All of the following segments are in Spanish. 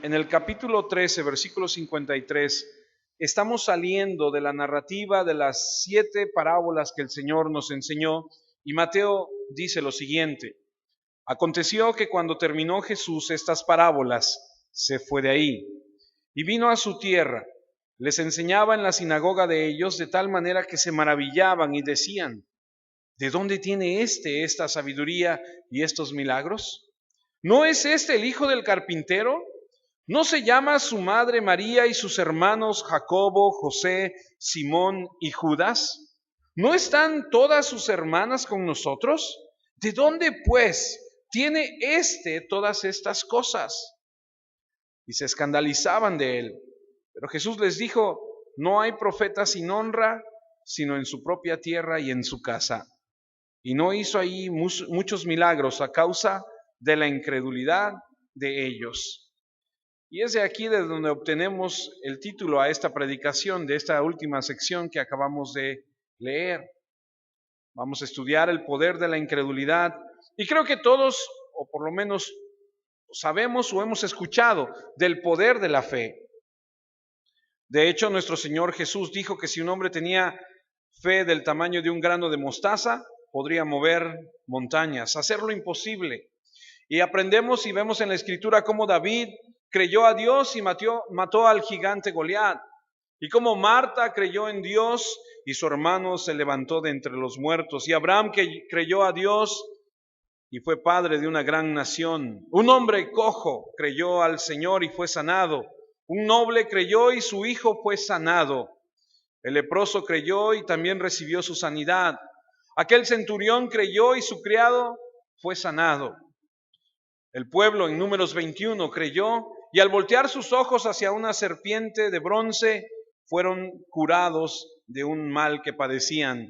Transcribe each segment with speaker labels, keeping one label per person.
Speaker 1: en el capítulo 13, versículo 53, estamos saliendo de la narrativa de las 7 parábolas que el Señor nos enseñó, y Mateo dice lo siguiente: aconteció que cuando terminó Jesús estas parábolas, se fue de ahí y vino a su tierra. Les enseñaba en la sinagoga de ellos de tal manera que se maravillaban y decían: ¿de dónde tiene esta sabiduría y estos milagros? ¿No es este el hijo del carpintero? ¿No se llama su madre María y sus hermanos Jacobo, José, Simón y Judas? ¿No están todas sus hermanas con nosotros? ¿De dónde, pues, tiene todas estas cosas? Y se escandalizaban de él. Pero Jesús les dijo: no hay profeta sin honra, sino en su propia tierra y en su casa. Y no hizo ahí muchos milagros a causa de la incredulidad de ellos. Y es de aquí de donde obtenemos el título a esta predicación, de esta última sección que acabamos de leer. Vamos a estudiar el poder de la incredulidad. Y creo que todos, o por lo menos sabemos o hemos escuchado del poder de la fe. De hecho, nuestro Señor Jesús dijo que si un hombre tenía fe del tamaño de un grano de mostaza, podría mover montañas, hacer lo imposible. Y aprendemos y vemos en la Escritura cómo David creyó a Dios y mató al gigante Goliat, y cómo Marta creyó en Dios y su hermano se levantó de entre los muertos, y Abraham que creyó a Dios y fue padre de una gran nación. Un hombre cojo creyó al Señor y fue sanado. Un noble creyó y su hijo fue sanado. El leproso creyó y también recibió su sanidad. Aquel centurión creyó y su criado fue sanado. El pueblo en Números 21 creyó y al voltear sus ojos hacia una serpiente de bronce fueron curados de un mal que padecían.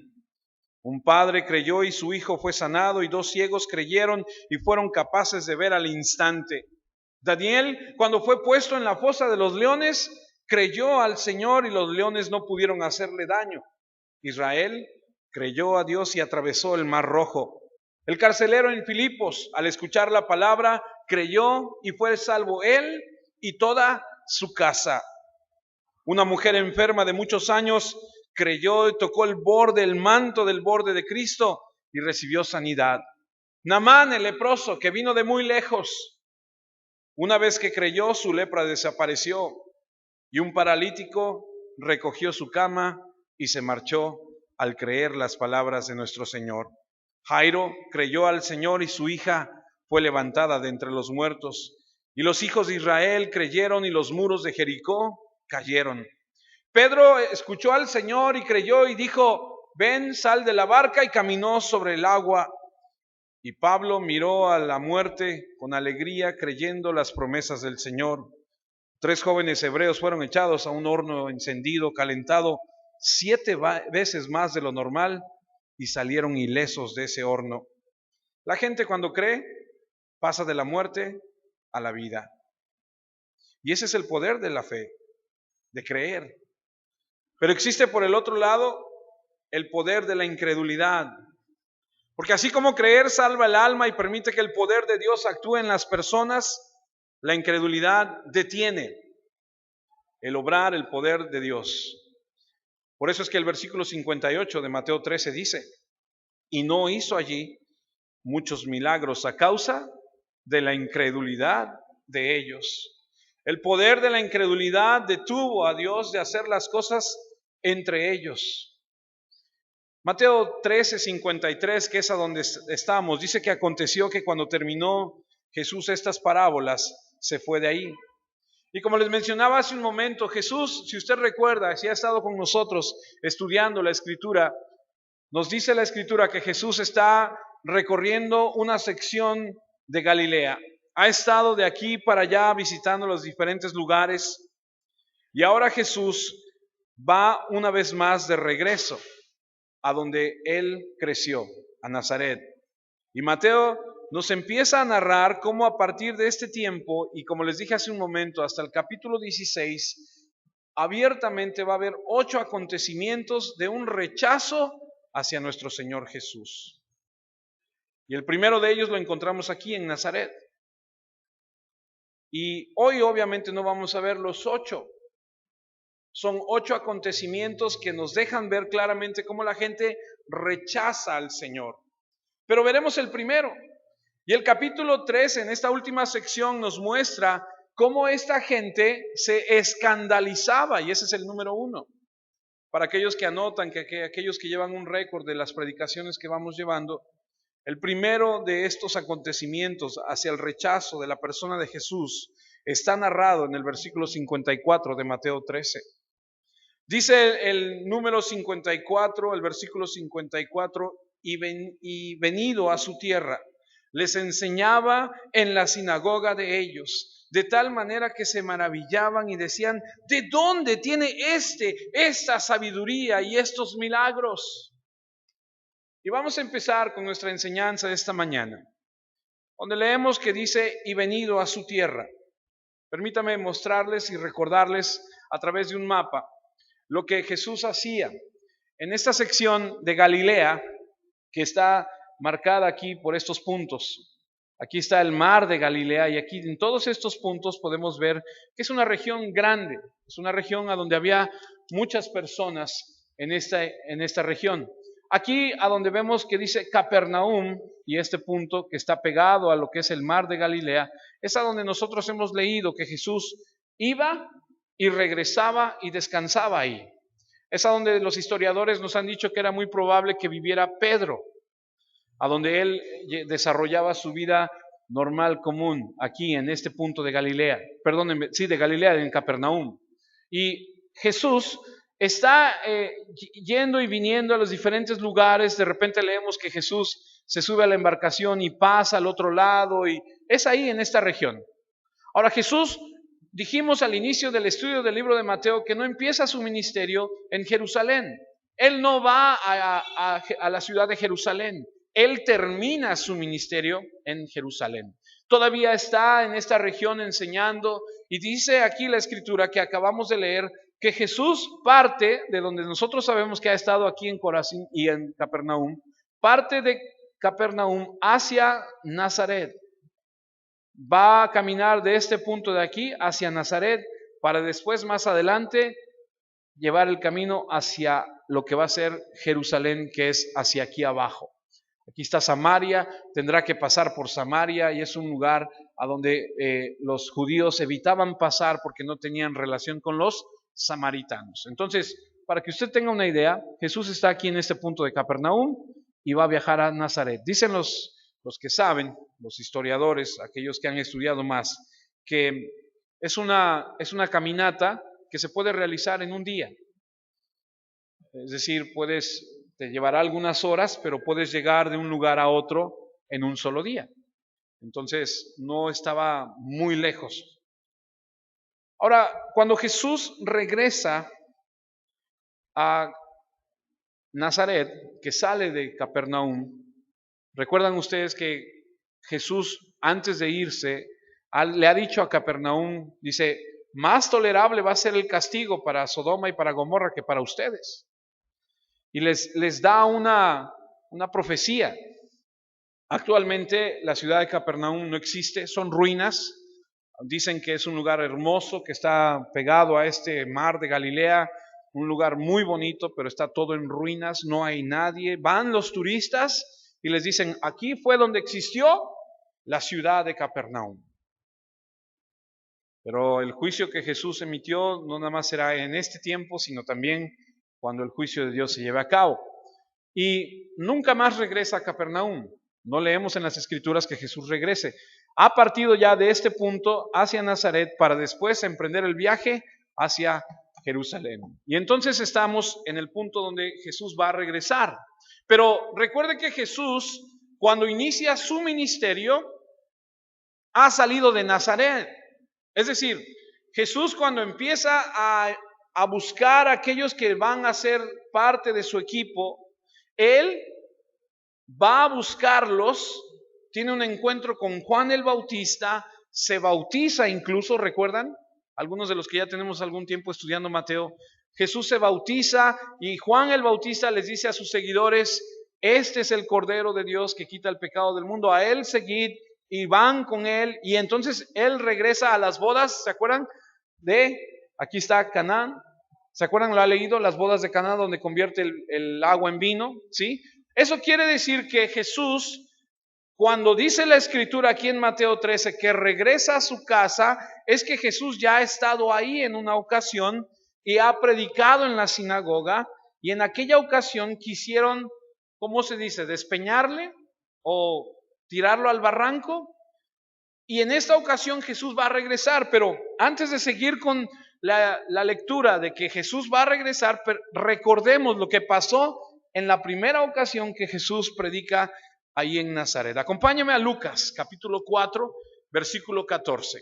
Speaker 1: Un padre creyó y su hijo fue sanado, y 2 ciegos creyeron y fueron capaces de ver al instante. Daniel, cuando fue puesto en la fosa de los leones, creyó al Señor y los leones no pudieron hacerle daño. Israel creyó a Dios y atravesó el mar rojo. El carcelero en Filipos, al escuchar la palabra, creyó y fue salvo él y toda su casa. Una mujer enferma de muchos años creyó y tocó el manto del borde de Cristo y recibió sanidad. Naamán, el leproso, que vino de muy lejos, una vez que creyó, su lepra desapareció, y un paralítico recogió su cama y se marchó al creer las palabras de nuestro Señor. Jairo creyó al Señor y su hija fue levantada de entre los muertos. Y los hijos de Israel creyeron y los muros de Jericó cayeron. Pedro escuchó al Señor y creyó y dijo: ven, sal de la barca, y caminó sobre el agua. Y Pablo miró a la muerte con alegría, creyendo las promesas del Señor. 3 jóvenes hebreos fueron echados a un horno encendido, calentado 7 veces más de lo normal, y salieron ilesos de ese horno. La gente, cuando cree, pasa de la muerte a la vida. Y ese es el poder de la fe, de creer. Pero existe por el otro lado el poder de la incredulidad. Porque así como creer salva el alma y permite que el poder de Dios actúe en las personas, la incredulidad detiene el obrar, el poder de Dios. Por eso es que el versículo 58 de Mateo 13 dice: y no hizo allí muchos milagros a causa de la incredulidad de ellos. El poder de la incredulidad detuvo a Dios de hacer las cosas entre ellos. Mateo 13, 53, que es a donde estamos, dice que aconteció que cuando terminó Jesús estas parábolas, se fue de ahí. Y como les mencionaba hace un momento, Jesús, si usted recuerda, si ha estado con nosotros estudiando la Escritura, nos dice la Escritura que Jesús está recorriendo una sección de Galilea. Ha estado de aquí para allá visitando los diferentes lugares, y ahora Jesús va una vez más de regreso a donde él creció, a Nazaret. Y Mateo nos empieza a narrar cómo a partir de este tiempo, y como les dije hace un momento, hasta el capítulo 16, abiertamente va a haber 8 acontecimientos de un rechazo hacia nuestro Señor Jesús. Y el primero de ellos lo encontramos aquí en Nazaret. Y hoy obviamente no vamos a ver los 8. Son 8 acontecimientos que nos dejan ver claramente cómo la gente rechaza al Señor. Pero veremos el primero. Y el capítulo 3 en esta última sección nos muestra cómo esta gente se escandalizaba, y ese es el número 1. Para aquellos que anotan, que aquellos que llevan un récord de las predicaciones que vamos llevando, el primero de estos acontecimientos hacia el rechazo de la persona de Jesús está narrado en el versículo 54 de Mateo 13. Dice el número 54, el versículo 54, y venido a su tierra, les enseñaba en la sinagoga de ellos, de tal manera que se maravillaban y decían, ¿de dónde tiene esta sabiduría y estos milagros? Y vamos a empezar con nuestra enseñanza de esta mañana, donde leemos que dice, y venido a su tierra. Permítame mostrarles y recordarles a través de un mapa lo que Jesús hacía en esta sección de Galilea, que está marcada aquí por estos puntos. Aquí está el mar de Galilea y aquí en todos estos puntos podemos ver que es una región grande, es una región a donde había muchas personas en esta región. Aquí a donde vemos que dice Capernaum y este punto que está pegado a lo que es el mar de Galilea, es a donde nosotros hemos leído que Jesús iba y regresaba y descansaba ahí. Es a donde los historiadores nos han dicho que era muy probable que viviera Pedro, a donde él desarrollaba su vida normal, común, aquí en este punto de Galilea, perdónenme, sí, de Galilea, en Capernaum. Y Jesús está yendo y viniendo a los diferentes lugares. De repente leemos que Jesús se sube a la embarcación y pasa al otro lado, y es ahí en esta región. Ahora Jesús, dijimos al inicio del estudio del libro de Mateo, que no empieza su ministerio en Jerusalén. Él no va a la ciudad de Jerusalén. Él termina su ministerio en Jerusalén. Todavía está en esta región enseñando, y dice aquí la escritura que acabamos de leer, que Jesús parte de donde nosotros sabemos que ha estado aquí en Corazín y en Capernaum, parte de Capernaum hacia Nazaret. Va a caminar de este punto de aquí hacia Nazaret para después más adelante llevar el camino hacia lo que va a ser Jerusalén, que es hacia aquí abajo. Aquí está Samaria, tendrá que pasar por Samaria y es un lugar a donde los judíos evitaban pasar porque no tenían relación con los samaritanos. Entonces, para que usted tenga una idea, Jesús está aquí en este punto de Capernaum y va a viajar a Nazaret. Dicen los que saben, los historiadores, aquellos que han estudiado más, que es una caminata que se puede realizar en un día. Es decir, te llevará algunas horas, pero puedes llegar de un lugar a otro en un solo día. Entonces, no estaba muy lejos. Ahora, cuando Jesús regresa a Nazaret, que sale de Capernaum, recuerdan ustedes que Jesús, antes de irse, le ha dicho a Capernaum, dice, más tolerable va a ser el castigo para Sodoma y para Gomorra que para ustedes. Y les da una profecía. Actualmente la ciudad de Capernaum no existe, son ruinas. Dicen que es un lugar hermoso que está pegado a este mar de Galilea, un lugar muy bonito, pero está todo en ruinas, no hay nadie. Van los turistas y les dicen, aquí fue donde existió la ciudad de Capernaum. Pero el juicio que Jesús emitió no nada más será en este tiempo, sino también cuando el juicio de Dios se lleve a cabo. Y nunca más regresa a Capernaum. No leemos en las Escrituras que Jesús regrese. Ha partido ya de este punto hacia Nazaret para después emprender el viaje hacia Jerusalén. Y entonces estamos en el punto donde Jesús va a regresar. Pero recuerde que Jesús, cuando inicia su ministerio, ha salido de Nazaret. Es decir, Jesús cuando empieza a buscar a aquellos que van a ser parte de su equipo, Él va a buscarlos, tiene un encuentro con Juan el Bautista, se bautiza incluso, ¿recuerdan? Algunos de los que ya tenemos algún tiempo estudiando Mateo, Jesús se bautiza y Juan el Bautista les dice a sus seguidores, este es el Cordero de Dios que quita el pecado del mundo, a Él seguid y van con él, y entonces él regresa a las bodas, ¿se acuerdan? Aquí está Canaán, ¿se acuerdan? ¿Lo ha leído? Las bodas de Canaán, donde convierte el agua en vino, ¿sí? Eso quiere decir que Jesús, cuando dice la escritura aquí en Mateo 13 que regresa a su casa, es que Jesús ya ha estado ahí en una ocasión y ha predicado en la sinagoga, y en aquella ocasión quisieron, ¿cómo se dice?, despeñarle o tirarlo al barranco. Y en esta ocasión Jesús va a regresar, pero antes de seguir con la lectura de que Jesús va a regresar, recordemos lo que pasó en la primera ocasión que Jesús predica ahí en Nazaret. Acompáñame a Lucas, capítulo 4, versículo 14.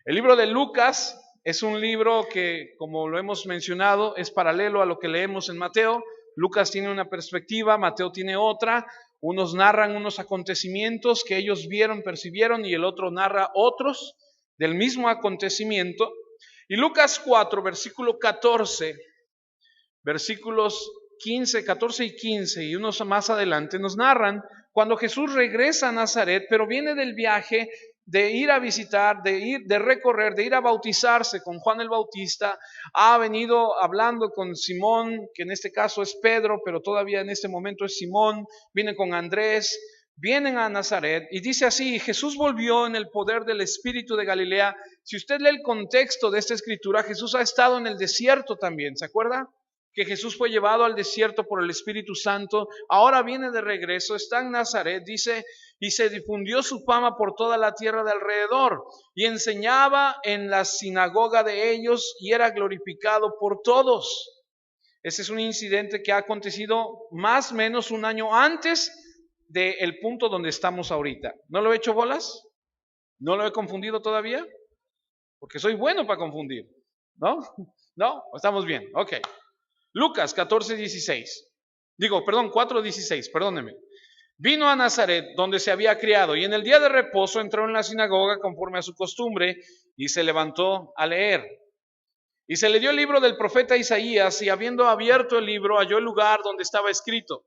Speaker 1: El libro de Lucas es un libro que, como lo hemos mencionado, es paralelo a lo que leemos en Mateo. Lucas tiene una perspectiva, Mateo tiene otra. Unos narran unos acontecimientos que ellos vieron, percibieron, y el otro narra otros del mismo acontecimiento. Y Lucas 4, versículo 14, versículos 15, 14 y 15 y unos más adelante nos narran cuando Jesús regresa a Nazaret, pero viene del viaje de ir a visitar, de recorrer, de ir a bautizarse con Juan el Bautista. Ha venido hablando con Simón, que en este caso es Pedro, pero todavía en este momento es Simón. Viene con Andrés, vienen a Nazaret, y dice así: Jesús volvió en el poder del Espíritu de Galilea. Si usted lee el contexto de esta escritura, Jesús ha estado en el desierto también, ¿se acuerda? Que Jesús fue llevado al desierto por el Espíritu Santo, ahora viene de regreso, está en Nazaret, dice, y se difundió su fama por toda la tierra de alrededor, y enseñaba en la sinagoga de ellos, y era glorificado por todos. Ese es un incidente que ha acontecido más o menos un año antes del punto donde estamos ahorita. ¿No lo he hecho bolas? ¿No lo he confundido todavía? Porque soy bueno para confundir, ¿no? ¿No? Estamos bien, ok. Lucas 4:16, perdóneme. Vino a Nazaret, donde se había criado, y en el día de reposo entró en la sinagoga conforme a su costumbre, y se levantó a leer. Y se le dio el libro del profeta Isaías, y habiendo abierto el libro, halló el lugar donde estaba escrito: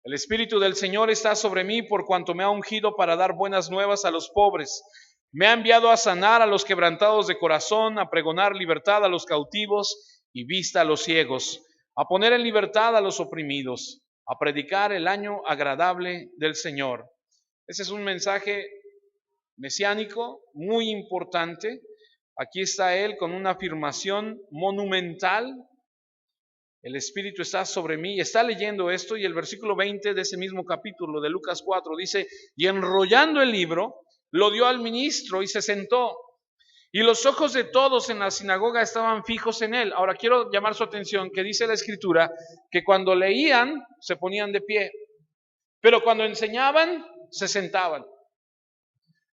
Speaker 1: El Espíritu del Señor está sobre mí, por cuanto me ha ungido para dar buenas nuevas a los pobres. Me ha enviado a sanar a los quebrantados de corazón, a pregonar libertad a los cautivos y vista a los ciegos, a poner en libertad a los oprimidos, a predicar el año agradable del Señor. Ese es un mensaje mesiánico muy importante. Aquí está él con una afirmación monumental: el Espíritu está sobre mí. Está leyendo esto, y el versículo 20 de ese mismo capítulo de Lucas 4 dice: y enrollando el libro, lo dio al ministro y se sentó. Y los ojos de todos en la sinagoga estaban fijos en él. Ahora quiero llamar su atención que dice la escritura que cuando leían se ponían de pie, pero cuando enseñaban se sentaban.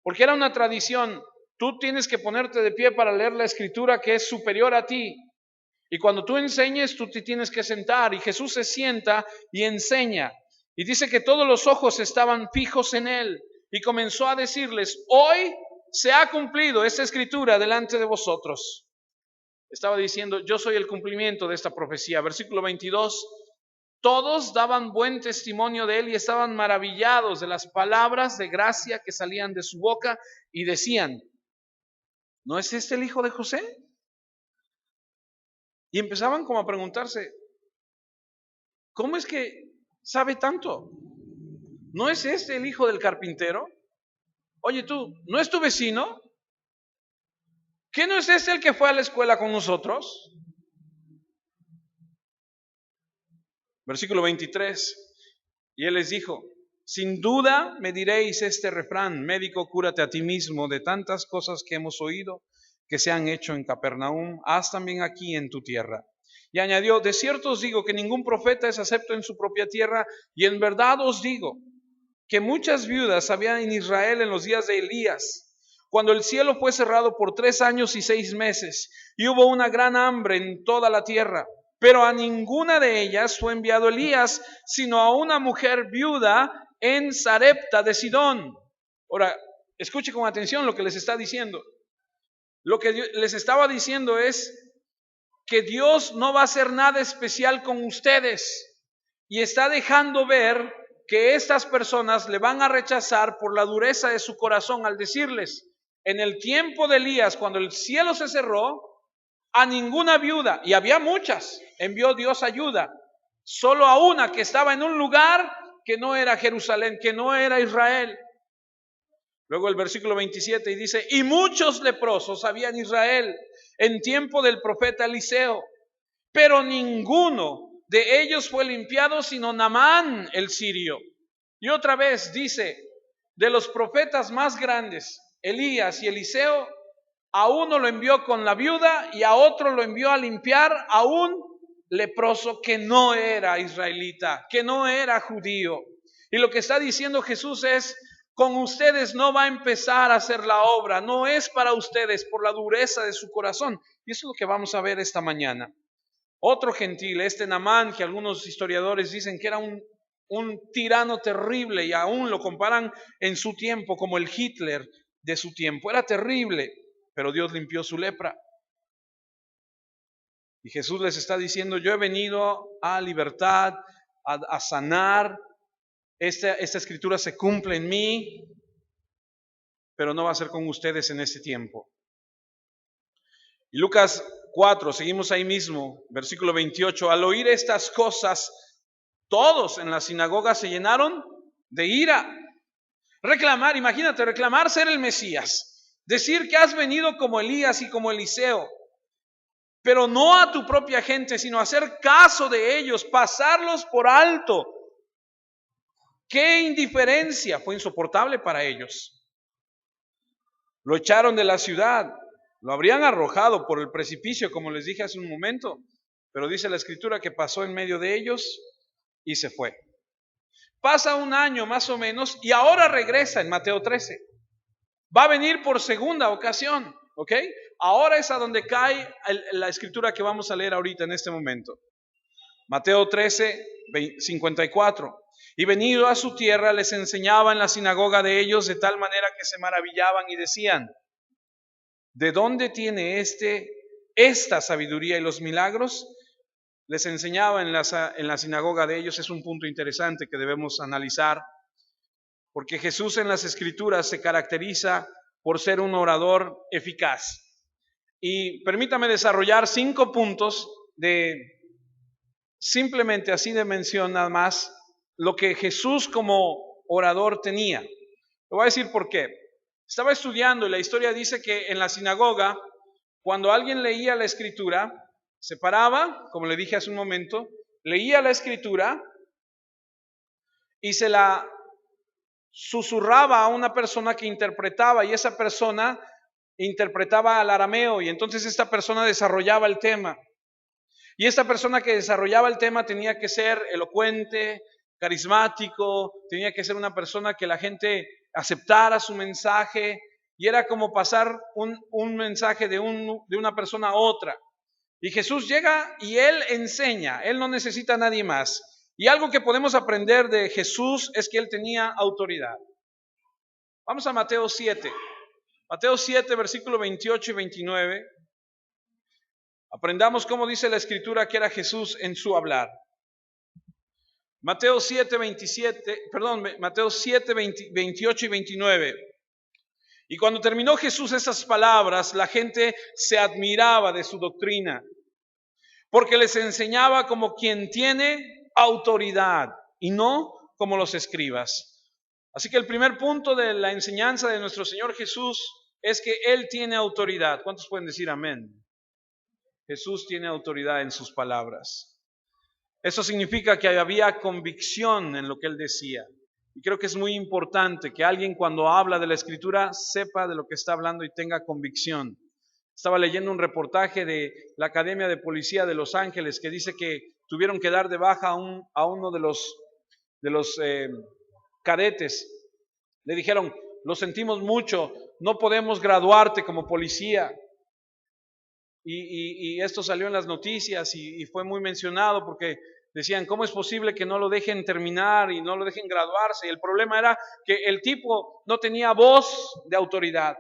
Speaker 1: Porque era una tradición. Tú tienes que ponerte de pie para leer la escritura que es superior a ti. Y cuando tú enseñes, tú te tienes que sentar. Y Jesús se sienta y enseña. Y dice que todos los ojos estaban fijos en él. Y comenzó a decirles: hoy se ha cumplido esta escritura delante de vosotros. Estaba diciendo: yo soy el cumplimiento de esta profecía. Versículo 22. Todos daban buen testimonio de él y estaban maravillados de las palabras de gracia que salían de su boca, y decían: ¿no es este el hijo de José? Y empezaban como a preguntarse: ¿cómo es que sabe tanto? ¿No es este el hijo del carpintero? Oye tú, ¿no es tu vecino? ¿Qué no es este el que fue a la escuela con nosotros? Versículo 23. Y él les dijo: sin duda me diréis este refrán: médico, cúrate a ti mismo. De tantas cosas que hemos oído que se han hecho en Capernaum, haz también aquí en tu tierra. Y añadió: de cierto os digo que ningún profeta es acepto en su propia tierra, y en verdad os digo que muchas viudas había en Israel en los días de Elías, cuando el cielo fue cerrado por 3 años y 6 meses, y hubo una gran hambre en toda la tierra. Pero a ninguna de ellas fue enviado Elías, sino a una mujer viuda en Sarepta de Sidón. Ahora, escuche con atención lo que les está diciendo. Lo que les estaba diciendo es que Dios no va a hacer nada especial con ustedes, y está dejando ver que estas personas le van a rechazar por la dureza de su corazón al decirles, en el tiempo de Elías, cuando el cielo se cerró, a ninguna viuda, y había muchas, envió Dios ayuda, solo a una que estaba en un lugar que no era Jerusalén, que no era Israel. Luego el versículo 27 y dice, y muchos leprosos había en Israel en tiempo del profeta Eliseo, pero ninguno de ellos fue limpiado sino Naamán el sirio. Y otra vez dice, de los profetas más grandes, Elías y Eliseo, a uno lo envió con la viuda y a otro lo envió a limpiar a un leproso que no era israelita, que no era judío. Y lo que está diciendo Jesús es, con ustedes no va a empezar a hacer la obra, no es para ustedes por la dureza de su corazón. Y eso es lo que vamos a ver esta mañana. Otro gentil, Naamán, que algunos historiadores dicen que era un tirano terrible y aún lo comparan en su tiempo como el Hitler de su tiempo. Era terrible, pero Dios limpió su lepra. Y Jesús les está diciendo, yo he venido a libertad, a sanar. Esta escritura se cumple en mí, pero no va a ser con ustedes en este tiempo. Y Lucas 4, seguimos ahí mismo, versículo 28. Al oír estas cosas, todos en la sinagoga se llenaron de ira. Reclamar, imagínate, reclamar ser el Mesías. Decir que has venido como Elías y como Eliseo, pero no a tu propia gente, sino hacer caso de ellos, pasarlos por alto. ¡Qué indiferencia! Fue insoportable para ellos. Lo echaron de la ciudad, lo habrían arrojado por el precipicio, como les dije hace un momento, pero dice la escritura que pasó en medio de ellos y se fue. Pasa un año más o menos y ahora regresa en Mateo 13. Va a venir por segunda ocasión, ¿ok? Ahora es a donde cae la escritura que vamos a leer ahorita en este momento. Mateo 13, 54. Y venido a su tierra les enseñaba en la sinagoga de ellos de tal manera que se maravillaban y decían, ¿de dónde tiene esta sabiduría y los milagros? Les enseñaba en la sinagoga de ellos. Es un punto interesante que debemos analizar, porque Jesús en las escrituras se caracteriza por ser un orador eficaz. Y permítame desarrollar 5 puntos de simplemente así de mención nada más lo que Jesús como orador tenía. Le voy a decir por qué. Estaba estudiando y la historia dice que en la sinagoga, cuando alguien leía la escritura, se paraba, como le dije hace un momento, leía la escritura y se la susurraba a una persona que interpretaba, y esa persona interpretaba al arameo, y entonces esta persona desarrollaba el tema. Y esta persona que desarrollaba el tema tenía que ser elocuente, carismático, tenía que ser una persona que la gente aceptara su mensaje, y era como pasar un mensaje de una persona a otra. Y Jesús llega y Él enseña, Él no necesita a nadie más. Y algo que podemos aprender de Jesús es que Él tenía autoridad. Vamos a Mateo 7. Mateo 7, versículo 28 y 29. Aprendamos cómo dice la escritura que era Jesús en su hablar. Mateo 7, 28 y 29. Y cuando terminó Jesús esas palabras, la gente se admiraba de su doctrina, porque les enseñaba como quien tiene autoridad y no como los escribas. Así que el primer punto de la enseñanza de nuestro Señor Jesús es que Él tiene autoridad. ¿Cuántos pueden decir amén? Jesús tiene autoridad en sus palabras. Eso significa que había convicción en lo que Él decía. Y creo que es muy importante que alguien cuando habla de la Escritura sepa de lo que está hablando y tenga convicción. Estaba leyendo un reportaje de la Academia de Policía de Los Ángeles que dice que tuvieron que dar de baja a uno de los cadetes. Le dijeron, lo sentimos mucho, no podemos graduarte como policía. Y esto salió en las noticias y fue muy mencionado porque decían, ¿cómo es posible que no lo dejen terminar y no lo dejen graduarse? Y el problema era que el tipo no tenía voz de autoridad.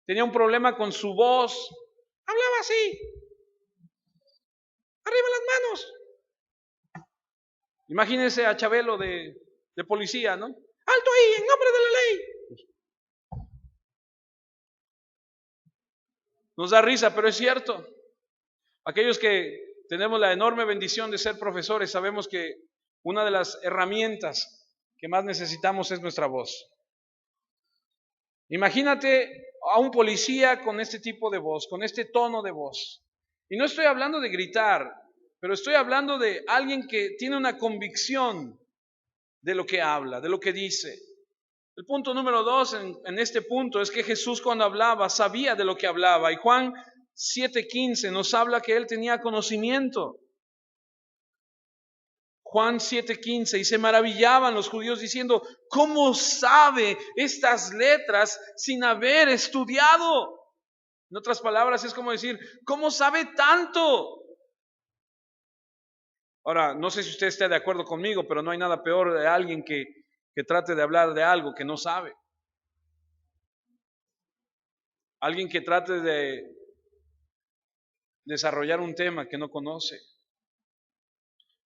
Speaker 1: Tenía un problema con su voz. Hablaba así. Arriba las manos. Imagínense a Chabelo de de policía, ¿no? ¡Alto ahí, en nombre de la ley! Nos da risa, pero es cierto. Aquellos que tenemos la enorme bendición de ser profesores, sabemos que una de las herramientas que más necesitamos es nuestra voz. Imagínate a un policía con este tipo de voz, con este tono de voz. Y no estoy hablando de gritar, pero estoy hablando de alguien que tiene una convicción de lo que habla, de lo que dice. El punto número 2 en este punto es que Jesús cuando hablaba sabía de lo que hablaba. Y Juan 7:15 nos habla que él tenía conocimiento. Juan 7:15, y se maravillaban los judíos diciendo, ¿cómo sabe estas letras sin haber estudiado? En otras palabras, es como decir, ¿cómo sabe tanto? Ahora, no sé si usted está de acuerdo conmigo, pero no hay nada peor de alguien que trate de hablar de algo que no sabe. Alguien que trate de desarrollar un tema que no conoce.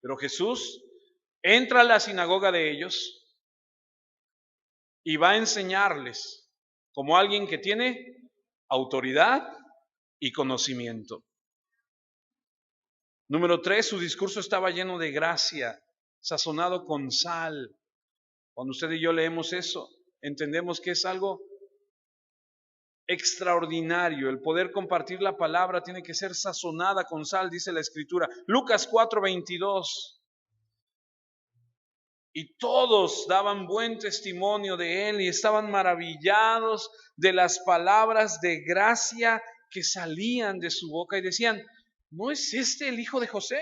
Speaker 1: Pero Jesús entra a la sinagoga de ellos y va a enseñarles como alguien que tiene autoridad y conocimiento. Número 3, su discurso estaba lleno de gracia, sazonado con sal. Cuando usted y yo leemos eso, entendemos que es algo extraordinario. El poder compartir la palabra tiene que ser sazonada con sal, dice la Escritura. Lucas 4:22. Y todos daban buen testimonio de él y estaban maravillados de las palabras de gracia que salían de su boca y decían, ¿no es este el hijo de José?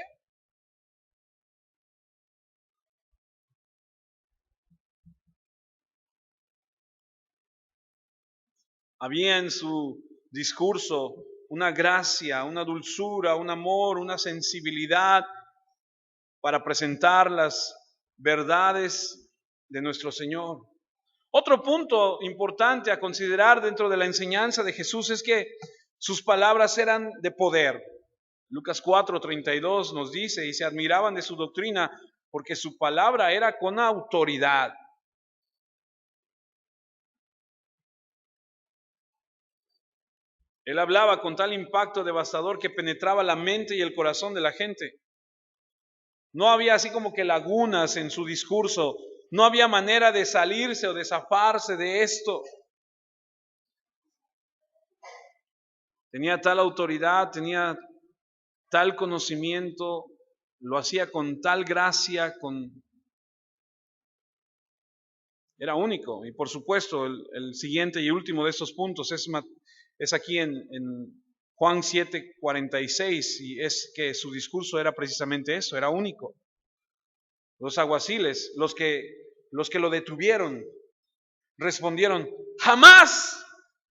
Speaker 1: Había en su discurso una gracia, una dulzura, un amor, una sensibilidad para presentar las verdades de nuestro Señor. Otro punto importante a considerar dentro de la enseñanza de Jesús es que sus palabras eran de poder. Lucas 4:32 nos dice, y se admiraban de su doctrina porque su palabra era con autoridad. Él hablaba con tal impacto devastador que penetraba la mente y el corazón de la gente. No había así como que lagunas en su discurso. No había manera de salirse o de zafarse de esto. Tenía tal autoridad, tenía tal conocimiento, lo hacía con tal gracia, era único. Y por supuesto, el siguiente y último de estos puntos es aquí en Juan 7:46, y es que su discurso era precisamente eso, era único. Los alguaciles, los que lo detuvieron, respondieron, jamás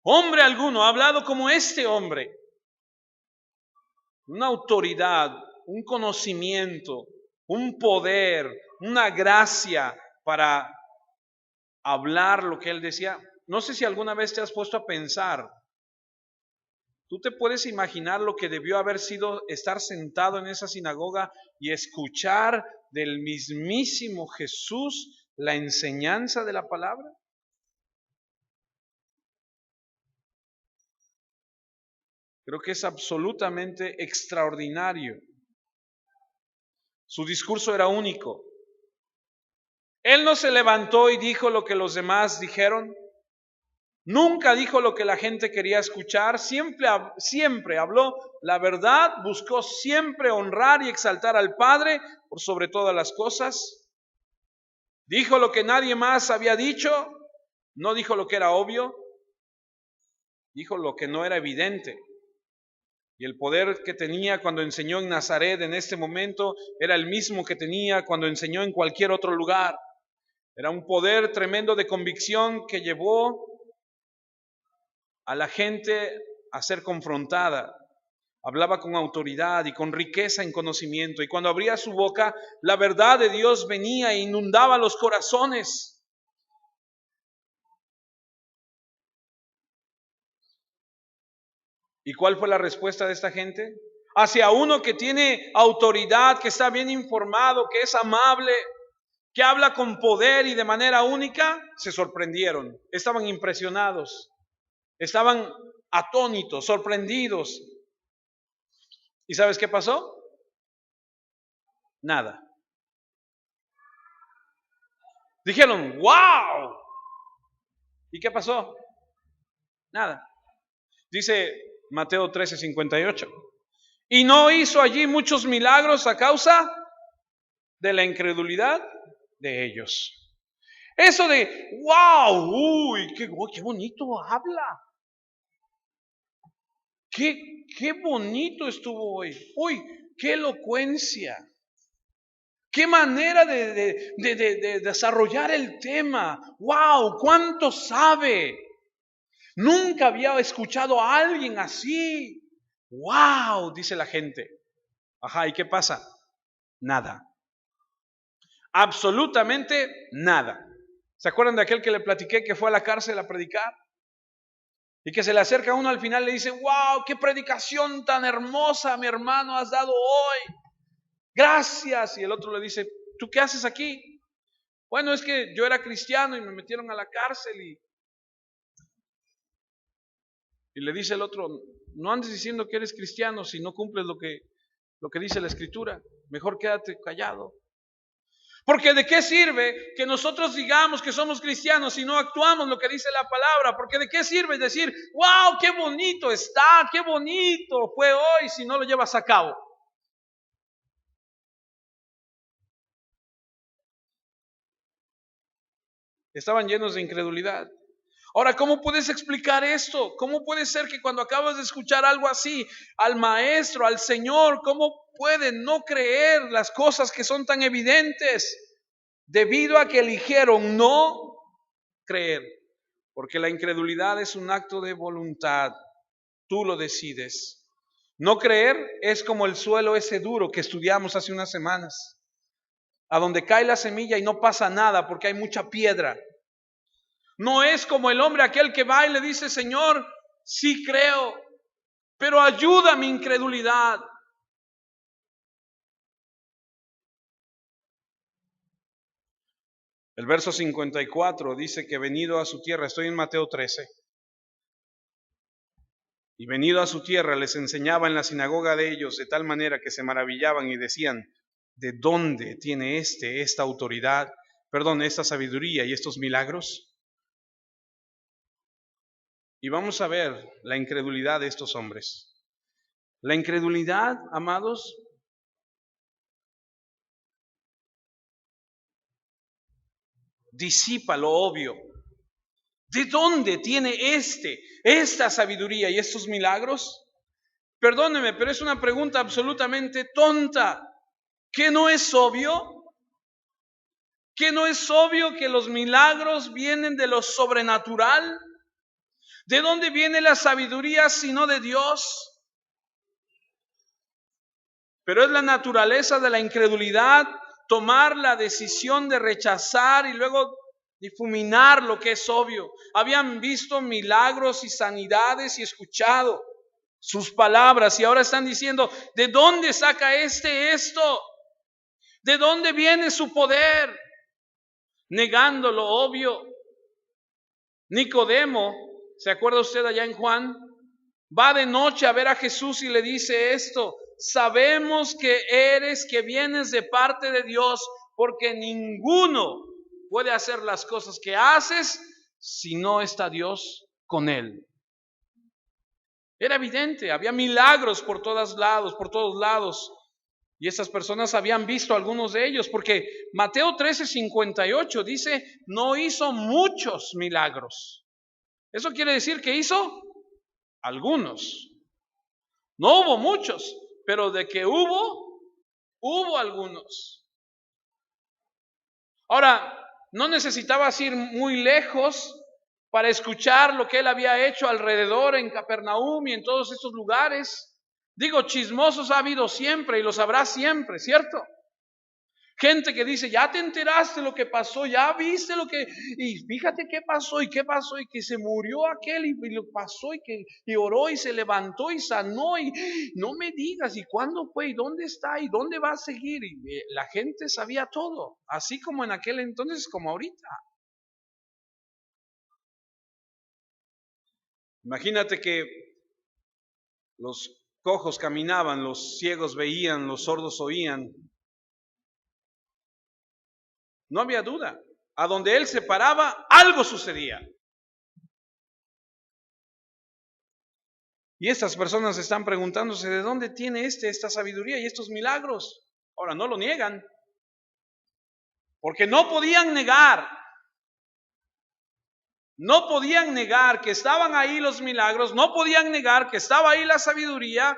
Speaker 1: hombre alguno ha hablado como este hombre. Una autoridad, un conocimiento, un poder, una gracia para hablar lo que él decía. No sé si alguna vez te has puesto a pensar, tú te puedes imaginar lo que debió haber sido estar sentado en esa sinagoga y escuchar del mismísimo Jesús la enseñanza de la palabra. Creo que es absolutamente extraordinario. Su discurso era único. Él no se levantó y dijo lo que los demás dijeron. Nunca dijo lo que la gente quería escuchar. Siempre habló la verdad. Buscó siempre honrar y exaltar al Padre por sobre todas las cosas. Dijo lo que nadie más había dicho. No dijo lo que era obvio. Dijo lo que no era evidente. Y el poder que tenía cuando enseñó en Nazaret en este momento era el mismo que tenía cuando enseñó en cualquier otro lugar. Era un poder tremendo de convicción que llevó a la gente a ser confrontada. Hablaba con autoridad y con riqueza en conocimiento. Y cuando abría su boca, la verdad de Dios venía e inundaba los corazones. ¿Y cuál fue la respuesta de esta gente? Hacia uno que tiene autoridad, que está bien informado, que es amable, que habla con poder y de manera única, se sorprendieron, estaban impresionados, estaban atónitos, sorprendidos. ¿Y sabes qué pasó? Nada. Dijeron, ¡wow! ¿Y qué pasó? Nada. Dice Mateo 13:58. Y no hizo allí muchos milagros a causa de la incredulidad de ellos. Eso de, wow, uy, qué bonito habla. Qué bonito estuvo hoy. Uy, qué elocuencia. Qué manera de desarrollar el tema. Wow, cuánto sabe. Nunca había escuchado a alguien así. Wow, dice la gente. Ajá, ¿y qué pasa? Nada. Absolutamente nada. ¿Se acuerdan de aquel que le platiqué que fue a la cárcel a predicar? Y que se le acerca a uno al final y le dice, wow, qué predicación tan hermosa, mi hermano, has dado hoy. Gracias. Y el otro le dice, ¿tú qué haces aquí? Bueno, es que yo era cristiano y me metieron a la cárcel. Y le dice el otro, no andes diciendo que eres cristiano si no cumples lo que dice la Escritura. Mejor quédate callado. Porque ¿de qué sirve que nosotros digamos que somos cristianos si no actuamos lo que dice la palabra? Porque ¿de qué sirve decir, wow, qué bonito está, qué bonito fue hoy si no lo llevas a cabo? Estaban llenos de incredulidad. Ahora, ¿cómo puedes explicar esto? ¿Cómo puede ser que cuando acabas de escuchar algo así, al maestro, al Señor, cómo pueden no creer las cosas que son tan evidentes? Debido a que eligieron no creer, porque la incredulidad es un acto de voluntad, tú lo decides. No creer es como el suelo ese duro que estudiamos hace unas semanas, a donde cae la semilla y no pasa nada porque hay mucha piedra. No es como el hombre aquel que va y le dice, Señor, sí creo, pero ayuda a mi incredulidad. El verso 54 dice que venido a su tierra, estoy en Mateo 13, y venido a su tierra les enseñaba en la sinagoga de ellos de tal manera que se maravillaban y decían, ¿de dónde tiene esta autoridad, esta sabiduría y estos milagros? Y vamos a ver la incredulidad de estos hombres. La incredulidad, amados, disipa lo obvio. ¿De dónde tiene esta sabiduría y estos milagros? Perdóneme, pero es una pregunta absolutamente tonta. ¿Qué no es obvio? ¿Qué no es obvio que los milagros vienen de lo sobrenatural? ¿De dónde viene la sabiduría sino de Dios? Pero es la naturaleza de la incredulidad tomar la decisión de rechazar y luego difuminar lo que es obvio. Habían visto milagros y sanidades y escuchado sus palabras y ahora están diciendo, ¿de dónde saca esto? ¿De dónde viene su poder? Negando lo obvio. Nicodemo, ¿se acuerda usted allá en Juan? Va de noche a ver a Jesús y le dice esto, sabemos que vienes de parte de Dios, porque ninguno puede hacer las cosas que haces si no está Dios con él. Era evidente, había milagros por todos lados. Y estas personas habían visto algunos de ellos, porque Mateo 13:58 dice, no hizo muchos milagros. Eso quiere decir que hizo algunos. No hubo muchos, pero de que hubo algunos. Ahora, no necesitabas ir muy lejos para escuchar lo que él había hecho alrededor en Capernaum y en todos estos lugares. Digo, chismosos ha habido siempre y los habrá siempre, ¿cierto? Gente que dice, ya te enteraste lo que pasó, ya viste lo que, y fíjate qué pasó, y que se murió aquel, y lo pasó, y oró, y se levantó, y sanó, y no me digas, y cuándo fue, y dónde está, y dónde va a seguir. Y la gente sabía todo, así como en aquel entonces, como ahorita. Imagínate que los cojos caminaban, los ciegos veían, los sordos oían. No había duda. A donde él se paraba, algo sucedía. Y estas personas están preguntándose, ¿de dónde tiene esta sabiduría y estos milagros? Ahora, no lo niegan, porque no podían negar que estaban ahí los milagros, no podían negar que estaba ahí la sabiduría.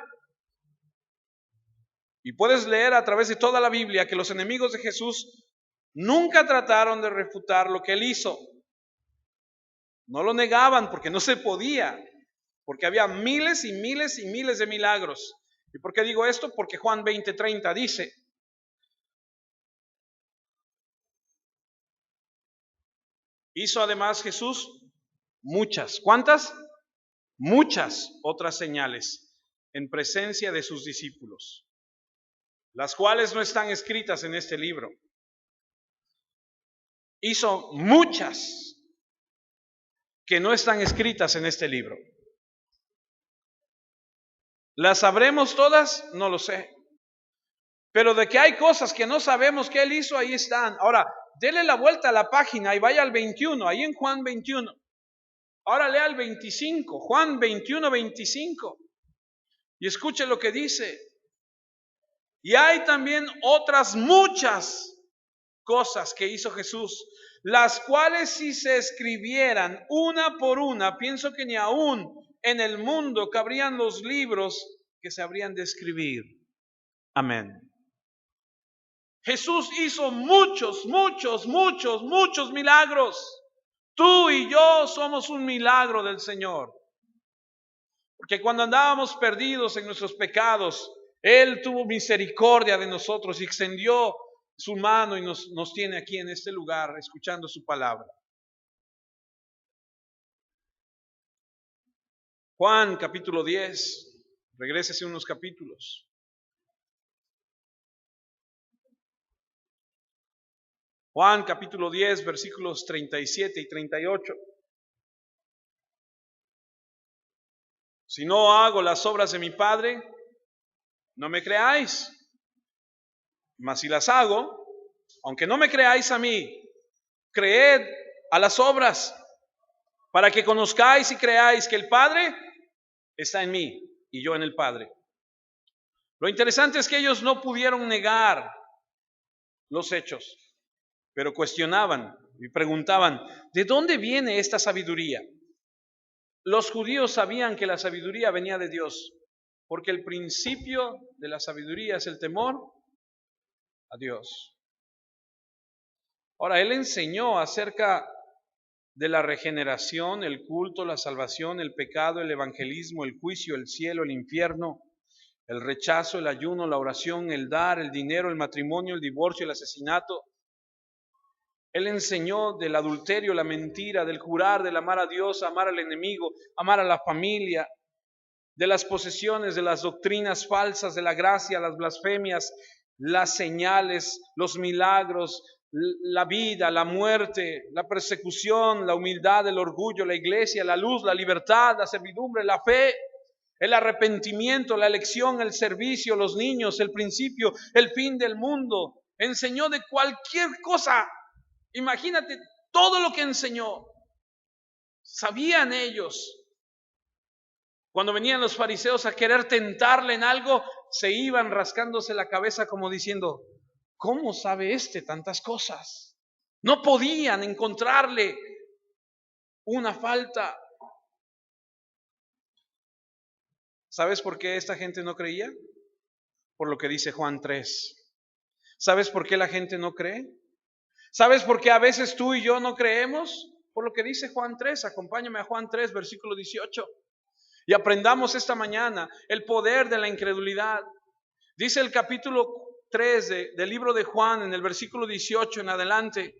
Speaker 1: Y puedes leer a través de toda la Biblia que los enemigos de Jesús nunca trataron de refutar lo que él hizo. No lo negaban porque no se podía, porque había miles y miles y miles de milagros. ¿Y por qué digo esto? Porque Juan 20:30 dice, hizo además Jesús muchas, ¿cuántas? Muchas otras señales en presencia de sus discípulos, las cuales no están escritas en este libro. Hizo muchas que no están escritas en este libro. ¿Las sabremos todas? No lo sé. Pero de que hay cosas que no sabemos que él hizo, ahí están. Ahora, dele la vuelta a la página y vaya al 21, ahí en Juan 21. Ahora lea el 25, Juan 21, 25. Y escuche lo que dice. Y hay también otras muchas cosas que hizo Jesús, las cuales si se escribieran una por una, pienso que ni aún en el mundo cabrían los libros que se habrían de escribir. Amén. Jesús hizo muchos milagros. Tú y yo somos un milagro del Señor. Porque cuando andábamos perdidos en nuestros pecados, Él tuvo misericordia de nosotros y extendió su mano y nos tiene aquí en este lugar escuchando su palabra. Juan capítulo 10, regrésese unos capítulos. Juan capítulo 10, versículos 37 y 38. Si no hago las obras de mi Padre, no me creáis. Mas si las hago, aunque no me creáis a mí, creed a las obras, para que conozcáis y creáis que el Padre está en mí y yo en el Padre. Lo interesante es que ellos no pudieron negar los hechos, pero cuestionaban y preguntaban, ¿de dónde viene esta sabiduría? Los judíos sabían que la sabiduría venía de Dios, porque el principio de la sabiduría es el temor a Dios. Ahora, él enseñó acerca de la regeneración, el culto, la salvación, el pecado, el evangelismo, el juicio, el cielo, el infierno, el rechazo, el ayuno, la oración, el dar, el dinero, el matrimonio, el divorcio, el asesinato. Él enseñó del adulterio, la mentira, del jurar, del amar a Dios, amar al enemigo, amar a la familia, de las posesiones, de las doctrinas falsas, de la gracia, las blasfemias, las señales, los milagros, la vida, la muerte, la persecución, la humildad, el orgullo, la iglesia, la luz, la libertad, la servidumbre, la fe, el arrepentimiento, la elección, el servicio, los niños, el principio, el fin del mundo. Enseñó de cualquier cosa. Imagínate todo lo que enseñó. Sabían ellos. Cuando venían los fariseos a querer tentarle en algo, se iban rascándose la cabeza como diciendo, ¿cómo sabe tantas cosas? No podían encontrarle una falta. ¿Sabes por qué esta gente no creía? Por lo que dice Juan 3. ¿Sabes por qué la gente no cree? ¿Sabes por qué a veces tú y yo no creemos? Por lo que dice Juan 3. Acompáñame a Juan 3, versículo 18. Y aprendamos esta mañana el poder de la incredulidad. Dice el capítulo 3 del libro de Juan, en el versículo 18 en adelante.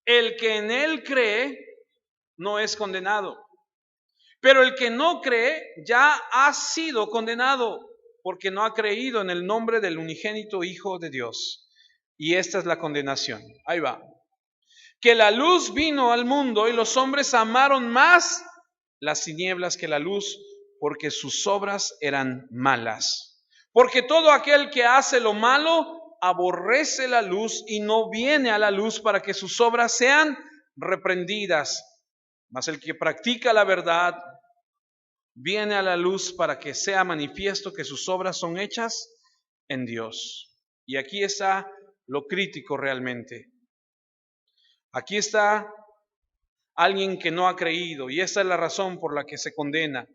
Speaker 1: El que en él cree no es condenado, pero el que no cree ya ha sido condenado, porque no ha creído en el nombre del unigénito Hijo de Dios. Y esta es la condenación. Ahí va. Que la luz vino al mundo y los hombres amaron más las tinieblas que la luz, porque sus obras eran malas. Porque todo aquel que hace lo malo aborrece la luz y no viene a la luz para que sus obras sean reprendidas. Mas el que practica la verdad viene a la luz para que sea manifiesto que sus obras son hechas en Dios. Y aquí está lo crítico realmente. Aquí está alguien que no ha creído, y esta es la razón por la que se condena.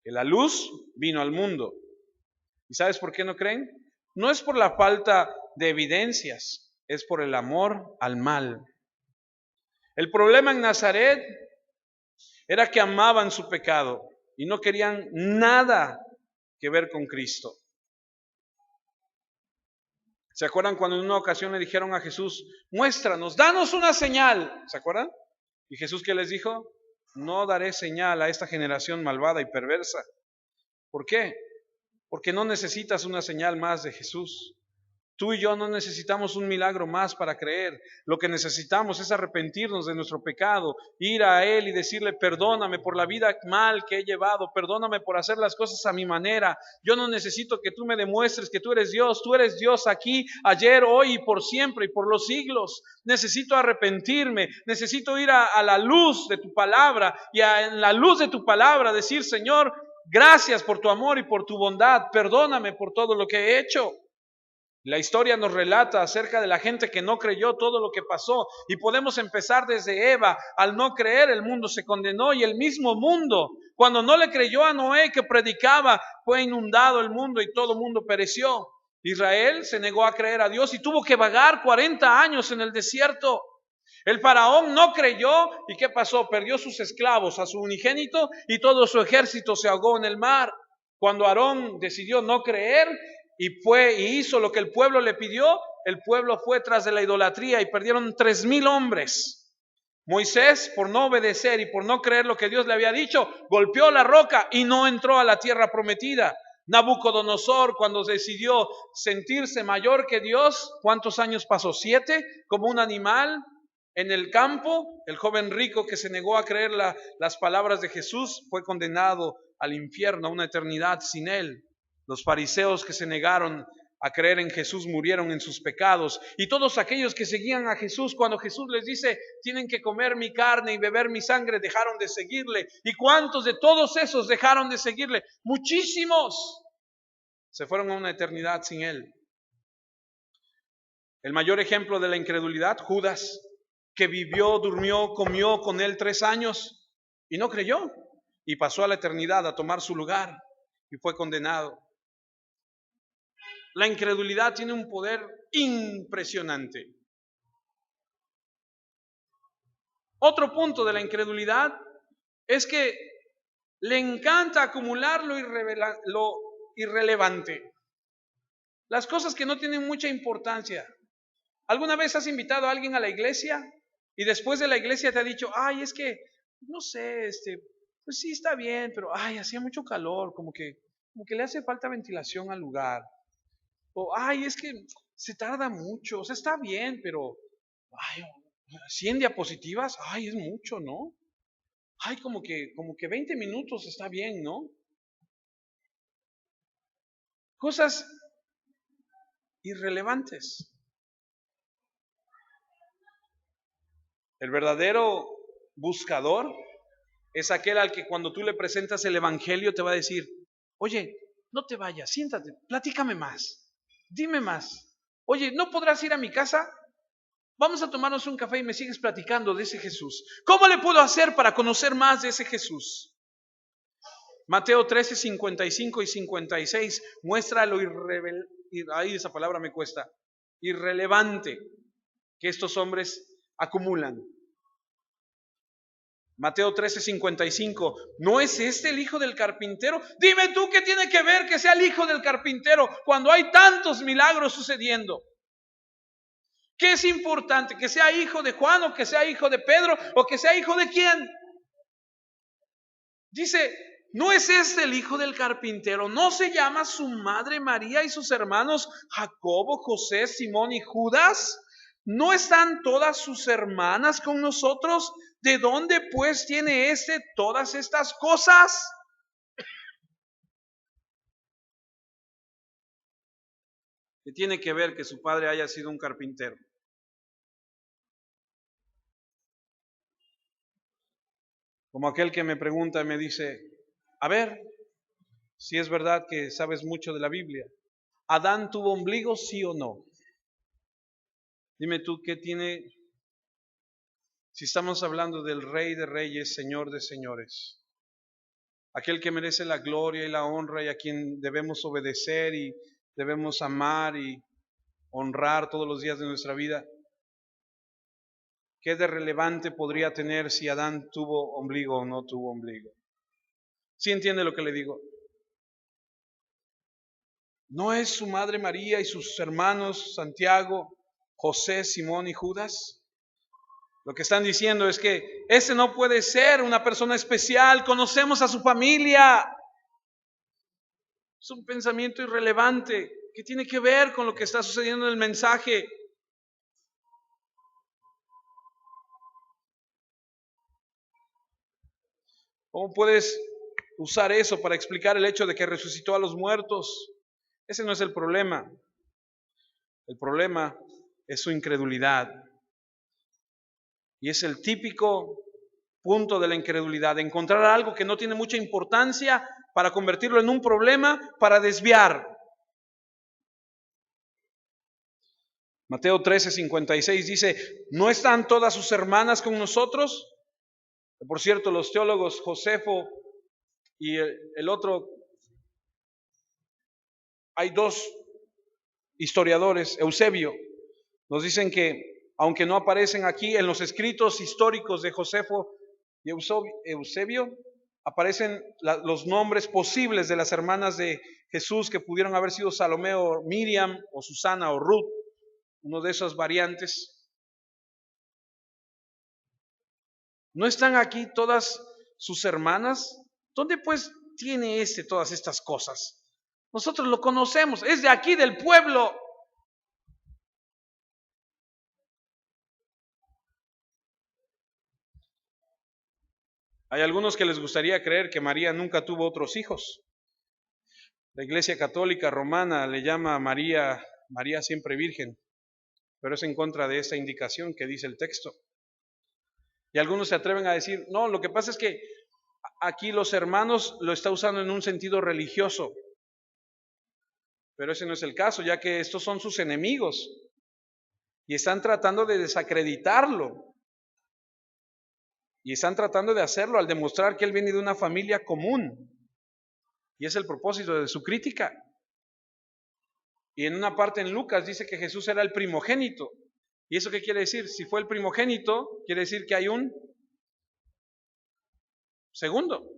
Speaker 1: Que la luz vino al mundo. ¿Y sabes por qué no creen? No es por la falta de evidencias, es por el amor al mal. El problema en Nazaret era que amaban su pecado y no querían nada que ver con Cristo. ¿Se acuerdan cuando en una ocasión le dijeron a Jesús, muéstranos, danos una señal? ¿Se acuerdan? ¿Y Jesús qué les dijo? No daré señal a esta generación malvada y perversa. ¿Por qué? Porque no necesitas una señal más de Jesús. Tú y yo no necesitamos un milagro más para creer. Lo que necesitamos es arrepentirnos de nuestro pecado, ir a Él y decirle, perdóname por la vida mal que he llevado, perdóname por hacer las cosas a mi manera. Yo no necesito que tú me demuestres que tú eres Dios aquí, ayer, hoy y por siempre y por los siglos. Necesito arrepentirme, necesito ir a la luz de tu palabra y en la luz de tu palabra decir, Señor, gracias por tu amor y por tu bondad, perdóname por todo lo que he hecho. La historia nos relata acerca de la gente que no creyó todo lo que pasó, y podemos empezar desde Eva. Al no creer, el mundo se condenó, y el mismo mundo, cuando no le creyó a Noé que predicaba, fue inundado el mundo y todo el mundo pereció. Israel se negó a creer a Dios y tuvo que vagar 40 años en el desierto. El faraón no creyó, y ¿qué pasó? Perdió sus esclavos, a su unigénito, y todo su ejército se ahogó en el mar. Cuando Aarón decidió no creer y hizo lo que el pueblo le pidió, el pueblo fue tras de la idolatría y perdieron 3,000 hombres. Moisés, por no obedecer y por no creer lo que Dios le había dicho, golpeó la roca y no entró a la tierra prometida. Nabucodonosor, cuando decidió sentirse mayor que Dios, ¿cuántos años pasó? 7, como un animal en el campo. El joven rico que se negó a creer las palabras de Jesús fue condenado al infierno, a una eternidad sin él. Los fariseos que se negaron a creer en Jesús murieron en sus pecados. Y todos aquellos que seguían a Jesús, cuando Jesús les dice, tienen que comer mi carne y beber mi sangre, dejaron de seguirle. ¿Y cuántos de todos esos dejaron de seguirle? Muchísimos. Se fueron a una eternidad sin él. El mayor ejemplo de la incredulidad, Judas, que vivió, durmió, comió con él 3 años y no creyó. Y pasó a la eternidad a tomar su lugar y fue condenado. La incredulidad tiene un poder impresionante. Otro punto de la incredulidad es que le encanta acumular lo irrelevante. Las cosas que no tienen mucha importancia. ¿Alguna vez has invitado a alguien a la iglesia y después de la iglesia te ha dicho, ay, es que, no sé, pues sí está bien, pero ay, hacía mucho calor, como que le hace falta ventilación al lugar? O, ay, es que se tarda mucho, o sea, está bien, pero, ay, 100 diapositivas, ay, es mucho, ¿no? Ay, como que 20 minutos está bien, ¿no? Cosas irrelevantes. El verdadero buscador es aquel al que cuando tú le presentas el evangelio te va a decir, oye, no te vayas, siéntate, platícame más. Dime más. Oye, ¿no podrás ir a mi casa? Vamos a tomarnos un café y me sigues platicando de ese Jesús. ¿Cómo le puedo hacer para conocer más de ese Jesús? Mateo 13, 55 y 56 muestra lo ahí esa palabra me cuesta, irrelevante que estos hombres acumulan. Mateo 13:55, ¿no es este el hijo del carpintero? Dime tú qué tiene que ver que sea el hijo del carpintero cuando hay tantos milagros sucediendo. ¿Qué es importante? ¿Que sea hijo de Juan o que sea hijo de Pedro o que sea hijo de quién? Dice, ¿no es este el hijo del carpintero? ¿No se llama su madre María y sus hermanos Jacobo, José, Simón y Judas? ¿No están todas sus hermanas con nosotros? ¿De dónde pues tiene todas estas cosas? ¿Qué tiene que ver que su padre haya sido un carpintero? Como aquel que me pregunta y me dice, a ver, si es verdad que sabes mucho de la Biblia, ¿Adán tuvo ombligo, sí o no? Dime tú, ¿qué tiene? Si estamos hablando del Rey de Reyes, Señor de Señores, aquel que merece la gloria y la honra y a quien debemos obedecer y debemos amar y honrar todos los días de nuestra vida, ¿qué de relevante podría tener si Adán tuvo ombligo o no tuvo ombligo? ¿Sí entiende lo que le digo? ¿No es su madre María y sus hermanos Santiago, José, Simón y Judas? Lo que están diciendo es que ese no puede ser una persona especial, conocemos a su familia. Es un pensamiento irrelevante que tiene que ver con lo que está sucediendo en el mensaje. ¿Cómo puedes usar eso para explicar el hecho de que resucitó a los muertos? Ese no es el problema. El problema es su incredulidad. Y es el típico punto de la incredulidad, encontrar algo que no tiene mucha importancia para convertirlo en un problema, para desviar. Mateo 13:56 dice, ¿no están todas sus hermanas con nosotros? Por cierto, los teólogos Josefo y el otro, hay dos historiadores, Eusebio, nos dicen que, aunque no aparecen aquí en los escritos históricos de Josefo y Eusebio, aparecen los nombres posibles de las hermanas de Jesús que pudieron haber sido Salomé o Miriam o Susana o Ruth, uno de esas variantes. ¿No están aquí todas sus hermanas? ¿Dónde pues tiene todas estas cosas? Nosotros lo conocemos, es de aquí del pueblo. Hay algunos que les gustaría creer que María nunca tuvo otros hijos. La Iglesia Católica Romana le llama a María siempre virgen, pero es en contra de esta indicación que dice el texto. Y algunos se atreven a decir, no, lo que pasa es que aquí los hermanos lo está usando en un sentido religioso, pero ese no es el caso, ya que estos son sus enemigos y están tratando de desacreditarlo y están tratando de hacerlo al demostrar que él viene de una familia común, y es el propósito de su crítica. Y en una parte en Lucas dice que Jesús era el primogénito. ¿Y eso qué quiere decir? Si fue el primogénito, quiere decir que hay un segundo.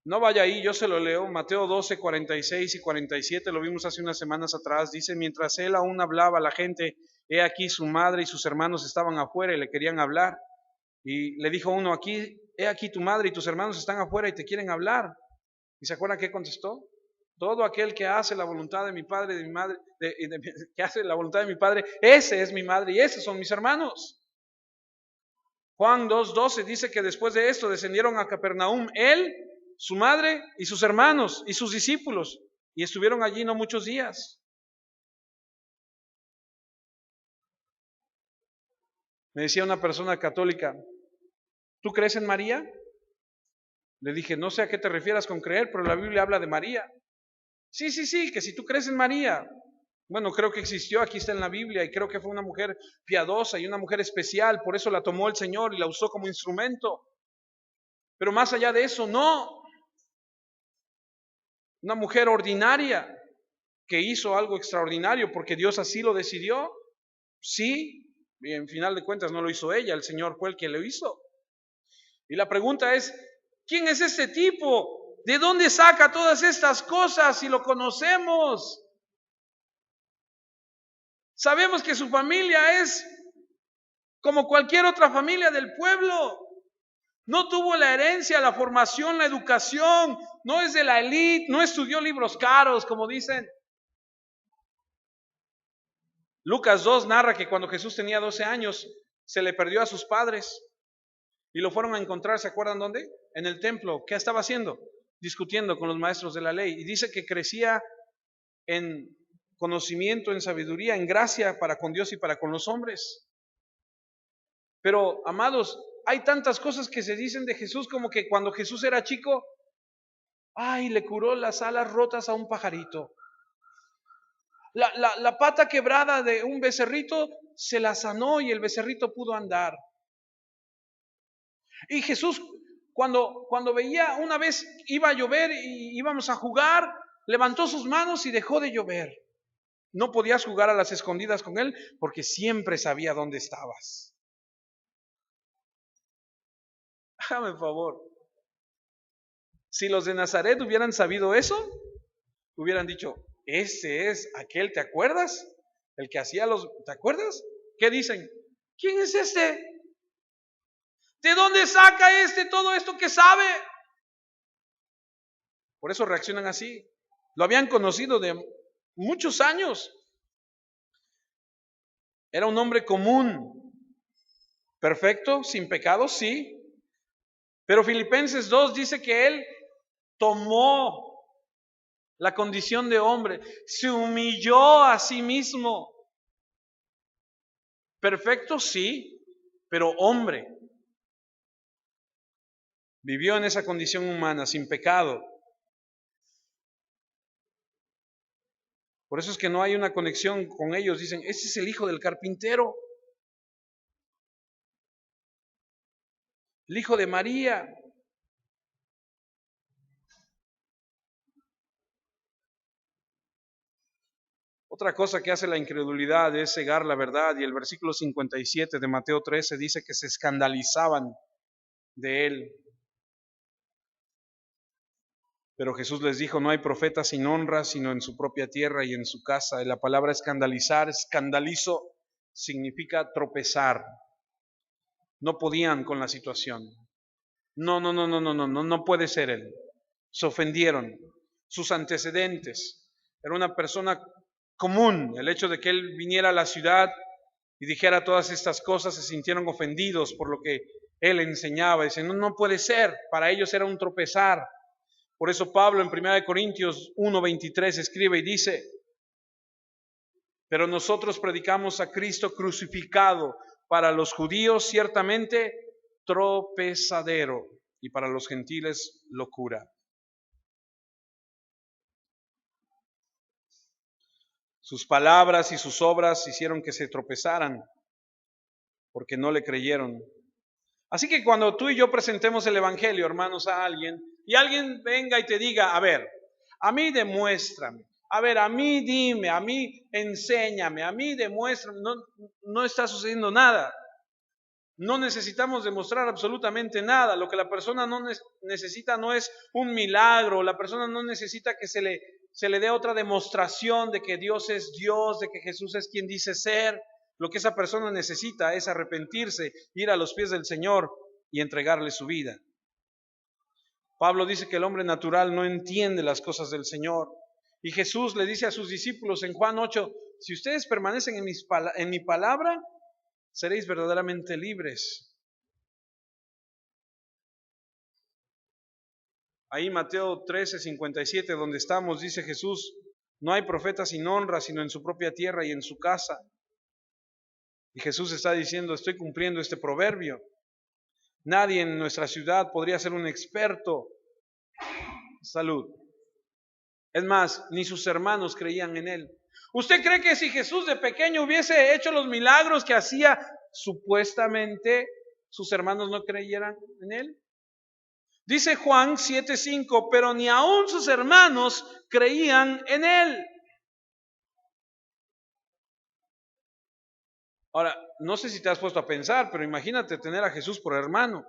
Speaker 1: No vaya ahí, yo se lo leo. Mateo 12, 46 y 47, lo vimos hace unas semanas atrás. Dice, mientras él aún hablaba a la gente, he aquí su madre y sus hermanos estaban afuera y le querían hablar. Y le dijo uno, he aquí tu madre y tus hermanos están afuera y te quieren hablar. ¿Y se acuerdan qué contestó? Todo aquel que hace la voluntad de mi padre, de mi madre, que hace la voluntad de mi padre, ese es mi madre y esos son mis hermanos. Juan 2:12 dice que después de esto descendieron a Capernaum él, su madre y sus hermanos y sus discípulos, y estuvieron allí no muchos días. Me decía una persona católica, ¿tú crees en María? Le dije, no sé a qué te refieras con creer, pero la Biblia habla de María. Sí, que si tú crees en María, bueno, creo que existió, aquí está en la Biblia, y creo que fue una mujer piadosa y una mujer especial, por eso la tomó el Señor y la usó como instrumento. Pero más allá de eso, no. Una mujer ordinaria que hizo algo extraordinario porque Dios así lo decidió? Sí, y en final de cuentas no lo hizo ella, el Señor fue el que lo hizo. Y la pregunta es, ¿quién es este tipo? ¿De dónde saca todas estas cosas si lo conocemos? Sabemos que su familia es como cualquier otra familia del pueblo. No tuvo la herencia, la formación, la educación, no es de la élite, no estudió libros caros, como dicen. Lucas 2 narra que cuando Jesús tenía 12 años, se le perdió a sus padres y lo fueron a encontrar, ¿se acuerdan dónde? En el templo. ¿Qué estaba haciendo? Discutiendo con los maestros de la ley. Y dice que crecía en conocimiento, en sabiduría, en gracia para con Dios y para con los hombres. Pero, amados, hay tantas cosas que se dicen de Jesús, como que cuando Jesús era chico, ay, le curó las alas rotas a un pajarito. La pata quebrada de un becerrito se la sanó y el becerrito pudo andar. Y Jesús, cuando veía, una vez iba a llover y íbamos a jugar, levantó sus manos y dejó de llover. No podías jugar a las escondidas con él porque siempre sabía dónde estabas. Hágame el favor. Si los de Nazaret hubieran sabido eso, hubieran dicho, ese es aquel, ¿te acuerdas? El que hacía ¿te acuerdas? ¿Qué dicen? ¿Quién es este? ¿De dónde saca todo esto que sabe? Por eso reaccionan así. Lo habían conocido de muchos años. Era un hombre común, perfecto, sin pecado, sí. Pero Filipenses 2 dice que él tomó la condición de hombre, se humilló a sí mismo. Perfecto, sí, pero hombre. Vivió en esa condición humana, sin pecado. Por eso es que no hay una conexión con ellos. Dicen, ese es el hijo del carpintero, el hijo de María. Otra cosa que hace la incredulidad es cegar la verdad, y el versículo 57 de Mateo 13 dice que se escandalizaban de él. Pero Jesús les dijo, no hay profeta sin honra, sino en su propia tierra y en su casa. Y la palabra escandalizar, escandalizo, significa tropezar. No podían con la situación. No puede ser él. Se ofendieron. Sus antecedentes. Era una persona común. El hecho de que él viniera a la ciudad y dijera todas estas cosas, se sintieron ofendidos por lo que él enseñaba. Dicen, no puede ser. Para ellos era un tropezar. Por eso Pablo en 1 Corintios 1:23 escribe y dice, pero nosotros predicamos a Cristo crucificado, para los judíos ciertamente tropezadero y para los gentiles locura. Sus palabras y sus obras hicieron que se tropezaran porque no le creyeron. Así que cuando tú y yo presentemos el evangelio, hermanos, a alguien, y alguien venga y te diga, a ver, a mí demuéstrame, a ver, a mí dime, a mí enséñame, a mí demuéstrame, no está sucediendo nada. No necesitamos demostrar absolutamente nada. Lo que la persona no necesita no es un milagro, la persona no necesita que se le dé otra demostración de que Dios es Dios, de que Jesús es quien dice ser. Lo que esa persona necesita es arrepentirse, ir a los pies del Señor y entregarle su vida. Pablo dice que el hombre natural no entiende las cosas del Señor. Y Jesús le dice a sus discípulos en Juan 8, si ustedes permanecen en mi palabra, seréis verdaderamente libres. Ahí Mateo 13:57, donde estamos, dice Jesús, no hay profeta sin honra, sino en su propia tierra y en su casa. Y Jesús está diciendo, estoy cumpliendo este proverbio. Nadie en nuestra ciudad podría ser un experto. Salud. Es más, ni sus hermanos creían en él. ¿Usted cree que si Jesús de pequeño hubiese hecho los milagros que hacía, supuestamente sus hermanos no creyeran en él? Dice Juan 7:5, pero ni aun sus hermanos creían en él. Ahora, no sé si te has puesto a pensar, pero imagínate tener a Jesús por hermano.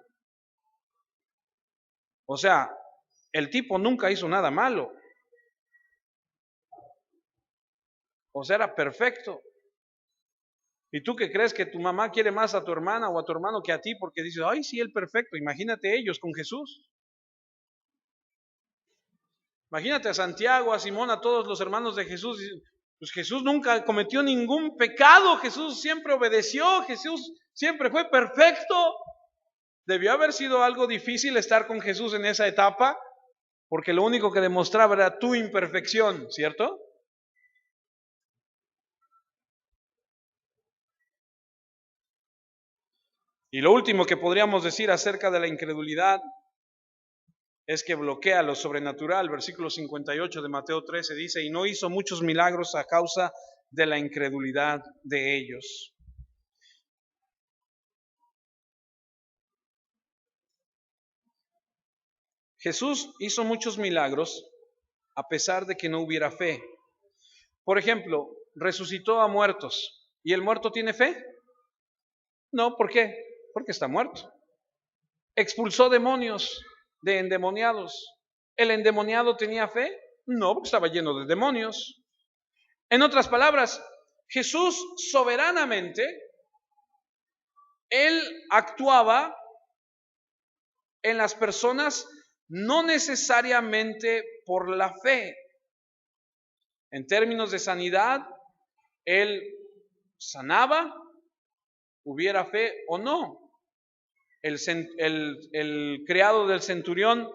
Speaker 1: O sea, el tipo nunca hizo nada malo. O sea, era perfecto. ¿Y tú qué crees que tu mamá quiere más a tu hermana o a tu hermano que a ti porque dices, ay, sí, el perfecto? Imagínate ellos con Jesús. Imagínate a Santiago, a Simón, a todos los hermanos de Jesús. Pues Jesús nunca cometió ningún pecado, Jesús siempre obedeció, Jesús siempre fue perfecto. Debió haber sido algo difícil estar con Jesús en esa etapa, porque lo único que demostraba era tu imperfección, ¿cierto? Y lo último que podríamos decir acerca de la incredulidad es que bloquea lo sobrenatural. Versículo 58 de Mateo 13 dice, y no hizo muchos milagros a causa de la incredulidad de ellos. Jesús hizo muchos milagros a pesar de que no hubiera fe. Por ejemplo, resucitó a muertos. ¿Y el muerto tiene fe? No, ¿por qué? Porque está muerto. Expulsó demonios de endemoniados. ¿El endemoniado tenía fe? No, porque estaba lleno de demonios. En otras palabras, Jesús soberanamente, Él actuaba en las personas no necesariamente por la fe. En términos de sanidad, Él sanaba, hubiera fe o no. El criado del centurión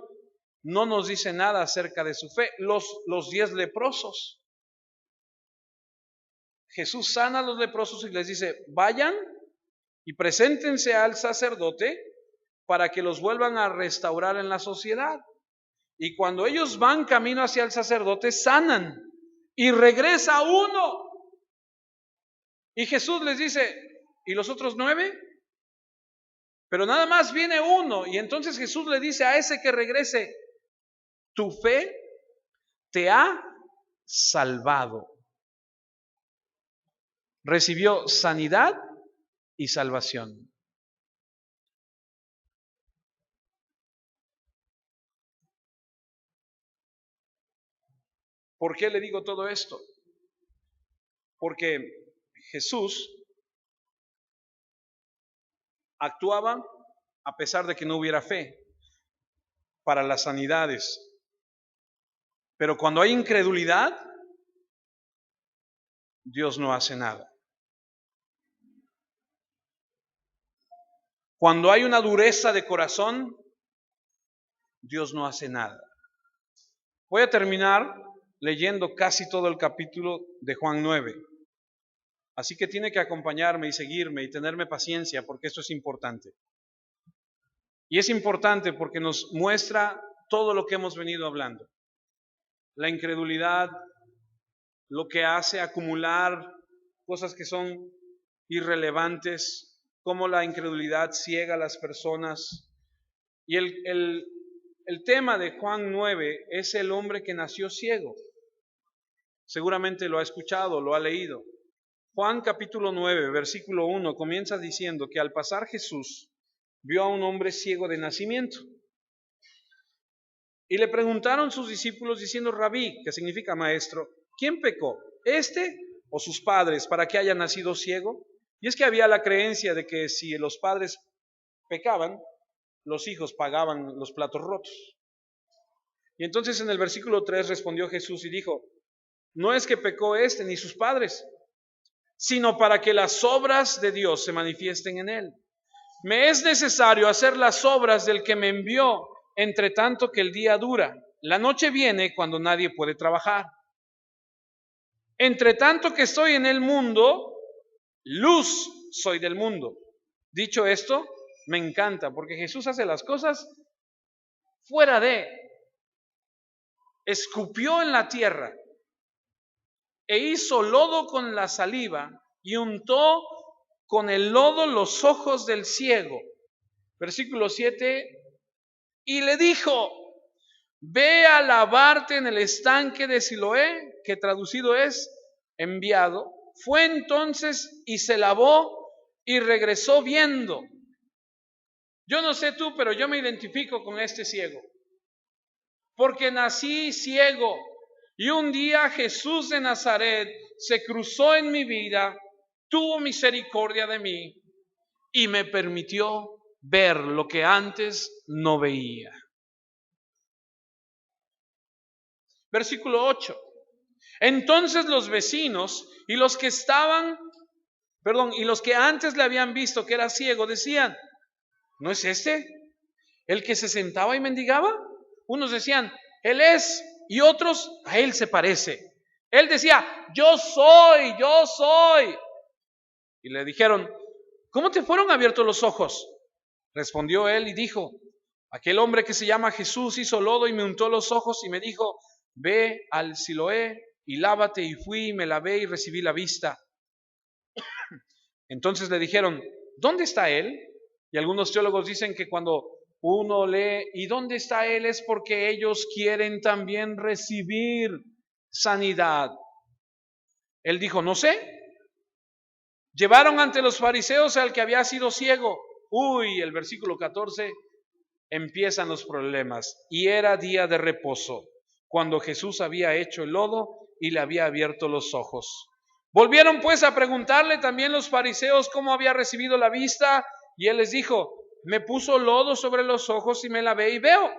Speaker 1: no nos dice nada acerca de su fe. Los 10 leprosos. Jesús sana a los leprosos y les dice, vayan y preséntense al sacerdote para que los vuelvan a restaurar en la sociedad. Y cuando ellos van camino hacia el sacerdote, sanan y regresa uno. Y Jesús les dice, ¿y los otros 9? Pero nada más viene uno. Y entonces Jesús le dice a ese que regrese, tu fe te ha salvado. Recibió sanidad y salvación. ¿Por qué le digo todo esto? Porque Jesús actuaba a pesar de que no hubiera fe para las sanidades. Pero cuando hay incredulidad, Dios no hace nada. Cuando hay una dureza de corazón, Dios no hace nada. Voy a terminar leyendo casi todo el capítulo de Juan 9. Así que tiene que acompañarme y seguirme y tenerme paciencia porque esto es importante. Y es importante porque nos muestra todo lo que hemos venido hablando. La incredulidad, lo que hace acumular cosas que son irrelevantes, cómo la incredulidad ciega a las personas. Y el tema de Juan 9 es el hombre que nació ciego. Seguramente lo ha escuchado, lo ha leído. Juan capítulo 9, versículo 1 comienza diciendo que al pasar Jesús vio a un hombre ciego de nacimiento. Y le preguntaron sus discípulos diciendo, Rabí, que significa maestro, ¿quién pecó? ¿Este o sus padres para que haya nacido ciego? Y es que había la creencia de que si los padres pecaban, los hijos pagaban los platos rotos. Y entonces en el versículo 3 respondió Jesús y dijo, no es que pecó este ni sus padres, sino para que las obras de Dios se manifiesten en él. Me es necesario hacer las obras del que me envió, entre tanto que el día dura. La noche viene cuando nadie puede trabajar. Entre tanto que estoy en el mundo, luz soy del mundo. Dicho esto, me encanta porque Jesús hace las cosas fuera de. Escupió en la tierra e hizo lodo con la saliva y untó con el lodo los ojos del ciego. Versículo 7, y le dijo, ve a lavarte en el estanque de Siloé, que traducido es enviado. Fue entonces y se lavó y regresó viendo. Yo no sé tú, pero yo me identifico con este ciego, porque nací ciego y un día Jesús de Nazaret se cruzó en mi vida, tuvo misericordia de mí y me permitió ver lo que antes no veía. Versículo 8. Entonces los vecinos y los que y los que antes le habían visto que era ciego decían, ¿no es este el que se sentaba y mendigaba? Unos decían, él es, y otros, a él se parece. Él decía, yo soy. Y le dijeron, ¿cómo te fueron abiertos los ojos? Respondió él y dijo, aquel hombre que se llama Jesús hizo lodo y me untó los ojos y me dijo, ve al Siloé y lávate, y fui y me lavé y recibí la vista. Entonces le dijeron, ¿dónde está él? Y algunos teólogos dicen que cuando uno lee, ¿y dónde está él? Es porque ellos quieren también recibir sanidad. Él dijo, no sé. Llevaron ante los fariseos al que había sido ciego. El versículo 14, empiezan los problemas. Y era día de reposo, cuando Jesús había hecho el lodo y le había abierto los ojos. Volvieron pues a preguntarle también los fariseos cómo había recibido la vista, y él les dijo, me puso lodo sobre los ojos y me lavé y veo.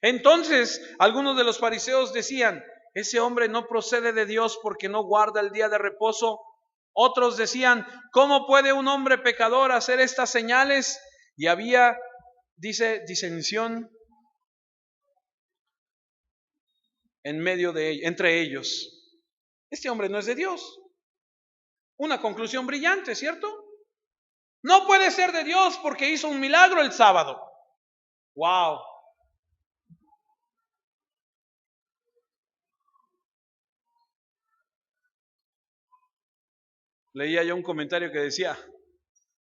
Speaker 1: Entonces algunos de los fariseos decían, ese hombre no procede de Dios porque no guarda el día de reposo. Otros decían, ¿cómo puede un hombre pecador hacer estas señales? Y había, dice, disensión entre ellos. Este hombre no es de Dios. Una conclusión brillante, ¿cierto? No puede ser de Dios porque hizo un milagro el sábado. ¡Wow! Leía yo un comentario que decía,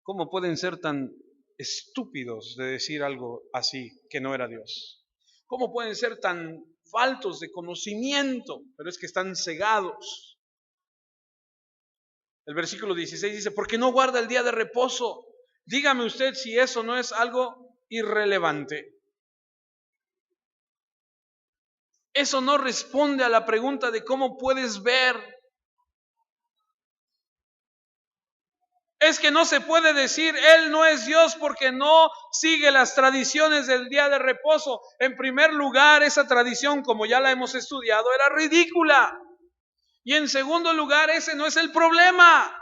Speaker 1: ¿cómo pueden ser tan estúpidos de decir algo así que no era Dios? ¿Cómo pueden ser tan faltos de conocimiento? Pero es que están cegados. El versículo 16 dice, porque no guarda el día de reposo. Dígame usted si eso no es algo irrelevante. Eso no responde a la pregunta de cómo puedes ver. Es que no se puede decir, Él no es Dios porque no sigue las tradiciones del día de reposo. En primer lugar, esa tradición, como ya la hemos estudiado, era ridícula. Y en segundo lugar, ese no es el problema.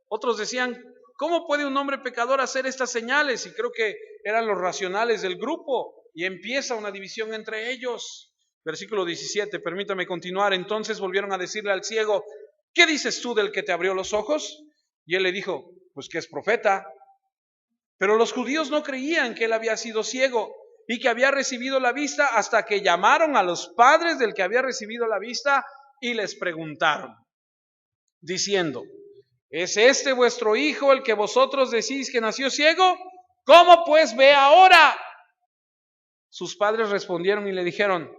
Speaker 1: Otros decían, ¿cómo puede un hombre pecador hacer estas señales? Y creo que eran los racionales del grupo. Y empieza una división entre ellos. Versículo 17, permítame continuar. Entonces volvieron a decirle al ciego, ¿qué dices tú del que te abrió los ojos? Y él le dijo, pues que es profeta. Pero los judíos no creían que él había sido ciego y que había recibido la vista hasta que llamaron a los padres del que había recibido la vista y les preguntaron, diciendo, ¿es este vuestro hijo el que vosotros decís que nació ciego? ¿Cómo pues ve ahora? Sus padres respondieron y le dijeron,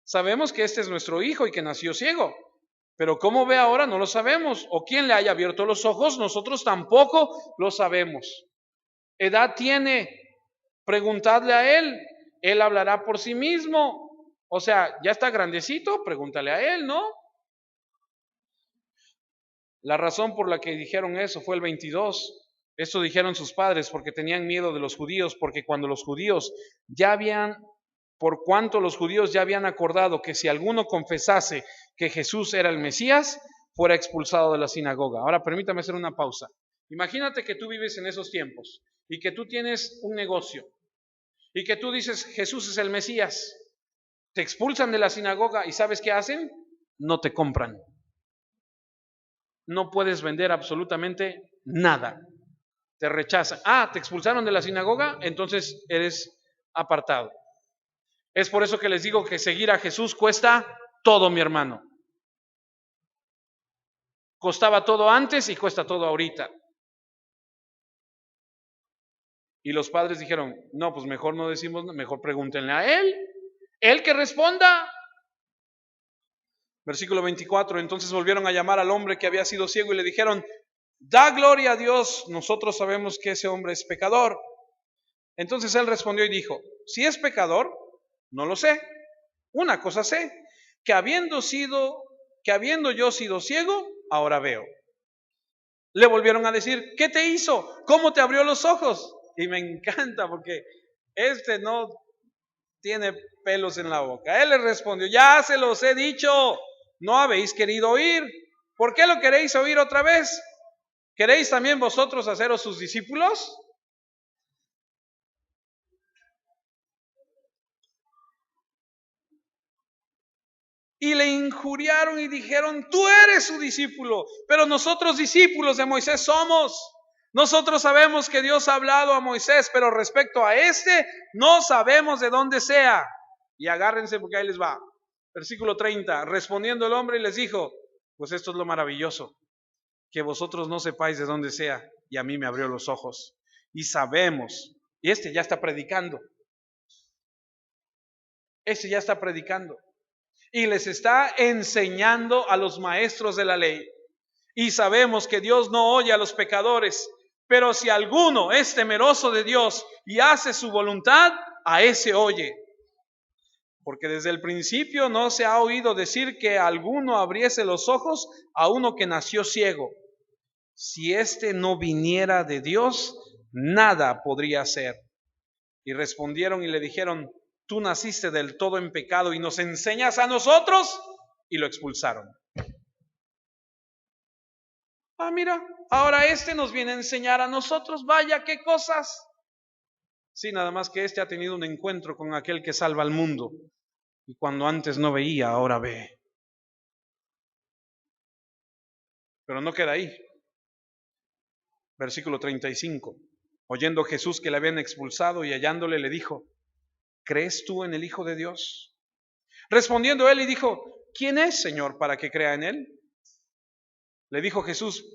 Speaker 1: sabemos que este es nuestro hijo y que nació ciego. Pero cómo ve ahora no lo sabemos, o quién le haya abierto los ojos, nosotros tampoco lo sabemos. ¿Edad tiene? Preguntadle a él hablará por sí mismo. O sea, ya está grandecito, pregúntale a él, ¿no? La razón por la que dijeron eso fue el 22. Esto dijeron sus padres porque tenían miedo de los judíos, porque por cuanto los judíos ya habían acordado que si alguno confesase que Jesús era el Mesías, fuera expulsado de la sinagoga. Ahora permítame hacer una pausa. Imagínate que tú vives en esos tiempos y que tú tienes un negocio y que tú dices Jesús es el Mesías. Te expulsan de la sinagoga y ¿sabes qué hacen? No te compran. No puedes vender absolutamente nada. Te rechazan. Te expulsaron de la sinagoga, entonces eres apartado. Es por eso que les digo que seguir a Jesús cuesta todo, mi hermano. Costaba todo antes y cuesta todo ahorita. Y los padres dijeron, no, pues mejor no decimos, mejor pregúntenle a él. Él que responda. Versículo 24, entonces volvieron a llamar al hombre que había sido ciego y le dijeron, da gloria a Dios, nosotros sabemos que ese hombre es pecador. Entonces él respondió y dijo, si es pecador, no lo sé. Una cosa sé, que habiendo yo sido ciego, ahora veo. Le volvieron a decir, ¿qué te hizo? ¿Cómo te abrió los ojos? Y me encanta porque no tiene pelos en la boca. Él le respondió, ya se los he dicho, no habéis querido oír. ¿Por qué lo queréis oír otra vez? ¿Queréis también vosotros haceros sus discípulos? Y le injuriaron y dijeron, tú eres su discípulo, pero nosotros discípulos de Moisés somos. Nosotros sabemos que Dios ha hablado a Moisés, pero respecto a no sabemos de dónde sea. Y agárrense porque ahí les va. Versículo 30, respondiendo el hombre y les dijo, pues esto es lo maravilloso, que vosotros no sepáis de dónde sea, y a mí me abrió los ojos. Y sabemos, y ya está predicando. Ya está predicando. Y les está enseñando a los maestros de la ley. Y sabemos que Dios no oye a los pecadores, pero si alguno es temeroso de Dios y hace su voluntad, a ese oye. Porque desde el principio no se ha oído decir que alguno abriese los ojos a uno que nació ciego. Si no viniera de Dios, nada podría hacer. Y respondieron y le dijeron, tú naciste del todo en pecado y nos enseñas a nosotros, y lo expulsaron. Mira, ahora nos viene a enseñar a nosotros, vaya qué cosas. Sí, nada más que ha tenido un encuentro con aquel que salva al mundo, y cuando antes no veía, ahora ve. Pero no queda ahí. Versículo 35. Oyendo Jesús que le habían expulsado y hallándole, le dijo, ¿crees tú en el Hijo de Dios? Respondiendo él y dijo, ¿quién es, Señor, para que crea en él? Le dijo Jesús,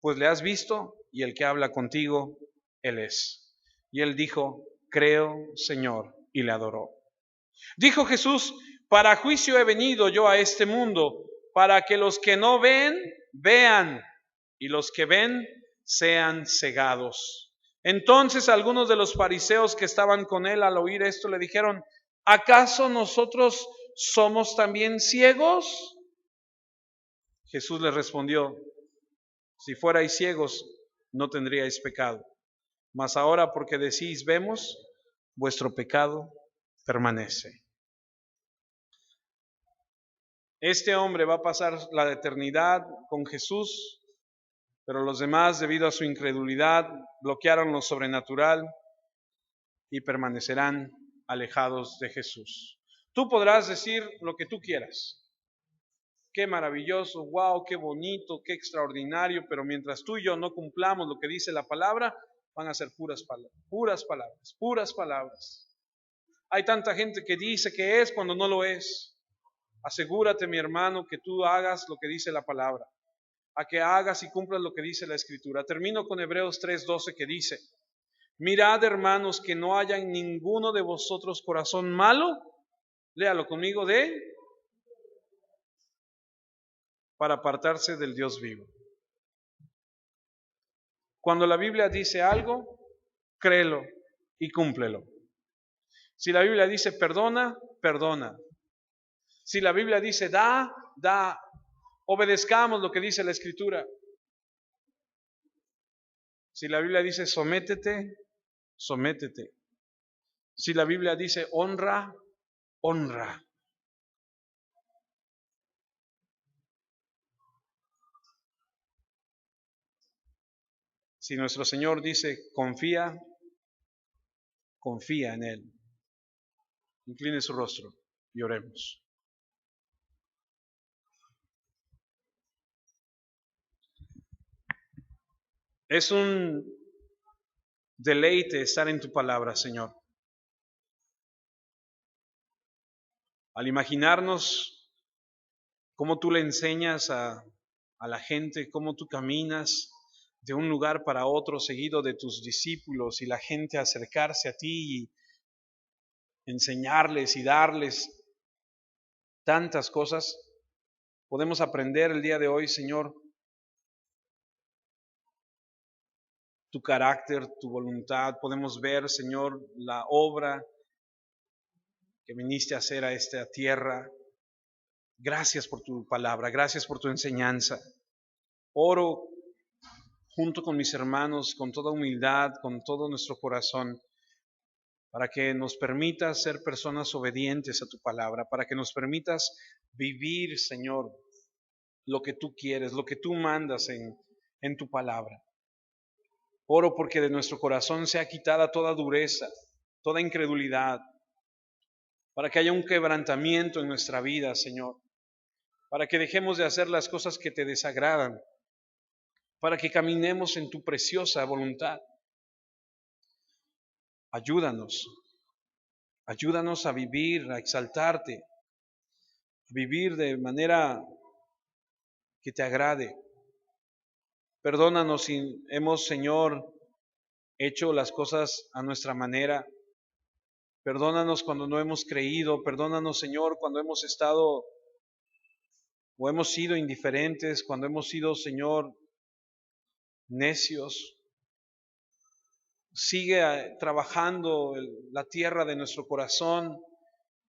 Speaker 1: pues le has visto y el que habla contigo, él es. Y él dijo, creo, Señor, y le adoró. Dijo Jesús, para juicio he venido yo a este mundo, para que los que no ven, vean, y los que ven, sean cegados. Entonces algunos de los fariseos que estaban con él al oír esto le dijeron, ¿acaso nosotros somos también ciegos? Jesús les respondió, si fuerais ciegos, no tendríais pecado. Mas ahora porque decís, vemos, vuestro pecado permanece. Este hombre va a pasar la eternidad con Jesús, pero los demás, debido a su incredulidad, bloquearon lo sobrenatural y permanecerán alejados de Jesús. Tú podrás decir lo que tú quieras. Qué maravilloso, wow, qué bonito, qué extraordinario, pero mientras tú y yo no cumplamos lo que dice la palabra, van a ser puras palabras, puras palabras, puras palabras. Hay tanta gente que dice que es cuando no lo es. Asegúrate, mi hermano, que tú hagas lo que dice la palabra, a que hagas y cumplas lo que dice la Escritura. Termino con Hebreos 3:12 que dice, mirad, hermanos, que no haya en ninguno de vosotros corazón malo, léalo conmigo, para apartarse del Dios vivo. Cuando la Biblia dice algo, créelo y cúmplelo. Si la Biblia dice perdona, perdona. Si la Biblia dice da, da. Obedezcamos lo que dice la Escritura. Si la Biblia dice sométete, sométete. Si la Biblia dice honra, honra. Si nuestro Señor dice confía, confía en Él. Incline su rostro y oremos. Es un deleite estar en tu palabra, Señor. Al imaginarnos cómo tú le enseñas a la gente, cómo tú caminas de un lugar para otro seguido de tus discípulos y la gente acercarse a ti y enseñarles y darles tantas cosas, Podemos aprender el día de hoy, Señor, tu carácter, tu voluntad. Podemos ver, Señor, la obra que viniste a hacer a esta tierra. Gracias por tu palabra, gracias por tu enseñanza. Oro junto con mis hermanos, con toda humildad, con todo nuestro corazón, para que nos permitas ser personas obedientes a tu palabra, para que nos permitas vivir, Señor, lo que tú quieres, lo que tú mandas en tu palabra. Oro porque de nuestro corazón sea quitada toda dureza, toda incredulidad, para que haya un quebrantamiento en nuestra vida, Señor, para que dejemos de hacer las cosas que te desagradan, para que caminemos en tu preciosa voluntad. Ayúdanos, ayúdanos a vivir, a exaltarte, a vivir de manera que te agrade. Perdónanos si hemos, Señor, hecho las cosas a nuestra manera. Perdónanos cuando no hemos creído. Perdónanos, Señor, cuando hemos estado o hemos sido indiferentes, cuando hemos sido, Señor, necios. Sigue trabajando la tierra de nuestro corazón.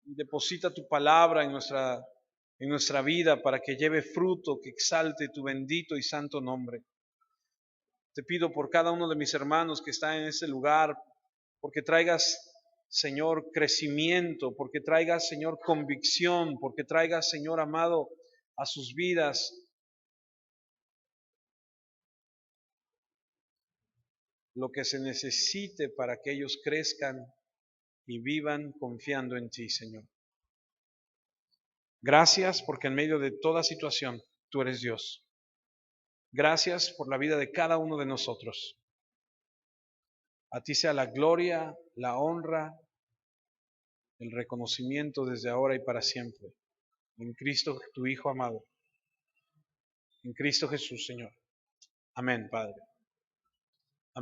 Speaker 1: Deposita tu palabra en nuestra vida para que lleve fruto, que exalte tu bendito y santo nombre. Te pido por cada uno de mis hermanos que está en ese lugar, porque traigas, Señor, crecimiento, porque traigas, Señor, convicción, porque traigas, Señor amado, a sus vidas lo que se necesite para que ellos crezcan y vivan confiando en ti, Señor. Gracias porque en medio de toda situación tú eres Dios. Gracias por la vida de cada uno de nosotros. A ti sea la gloria, la honra, el reconocimiento desde ahora y para siempre. En Cristo, tu Hijo amado. En Cristo Jesús, Señor. Amén, Padre.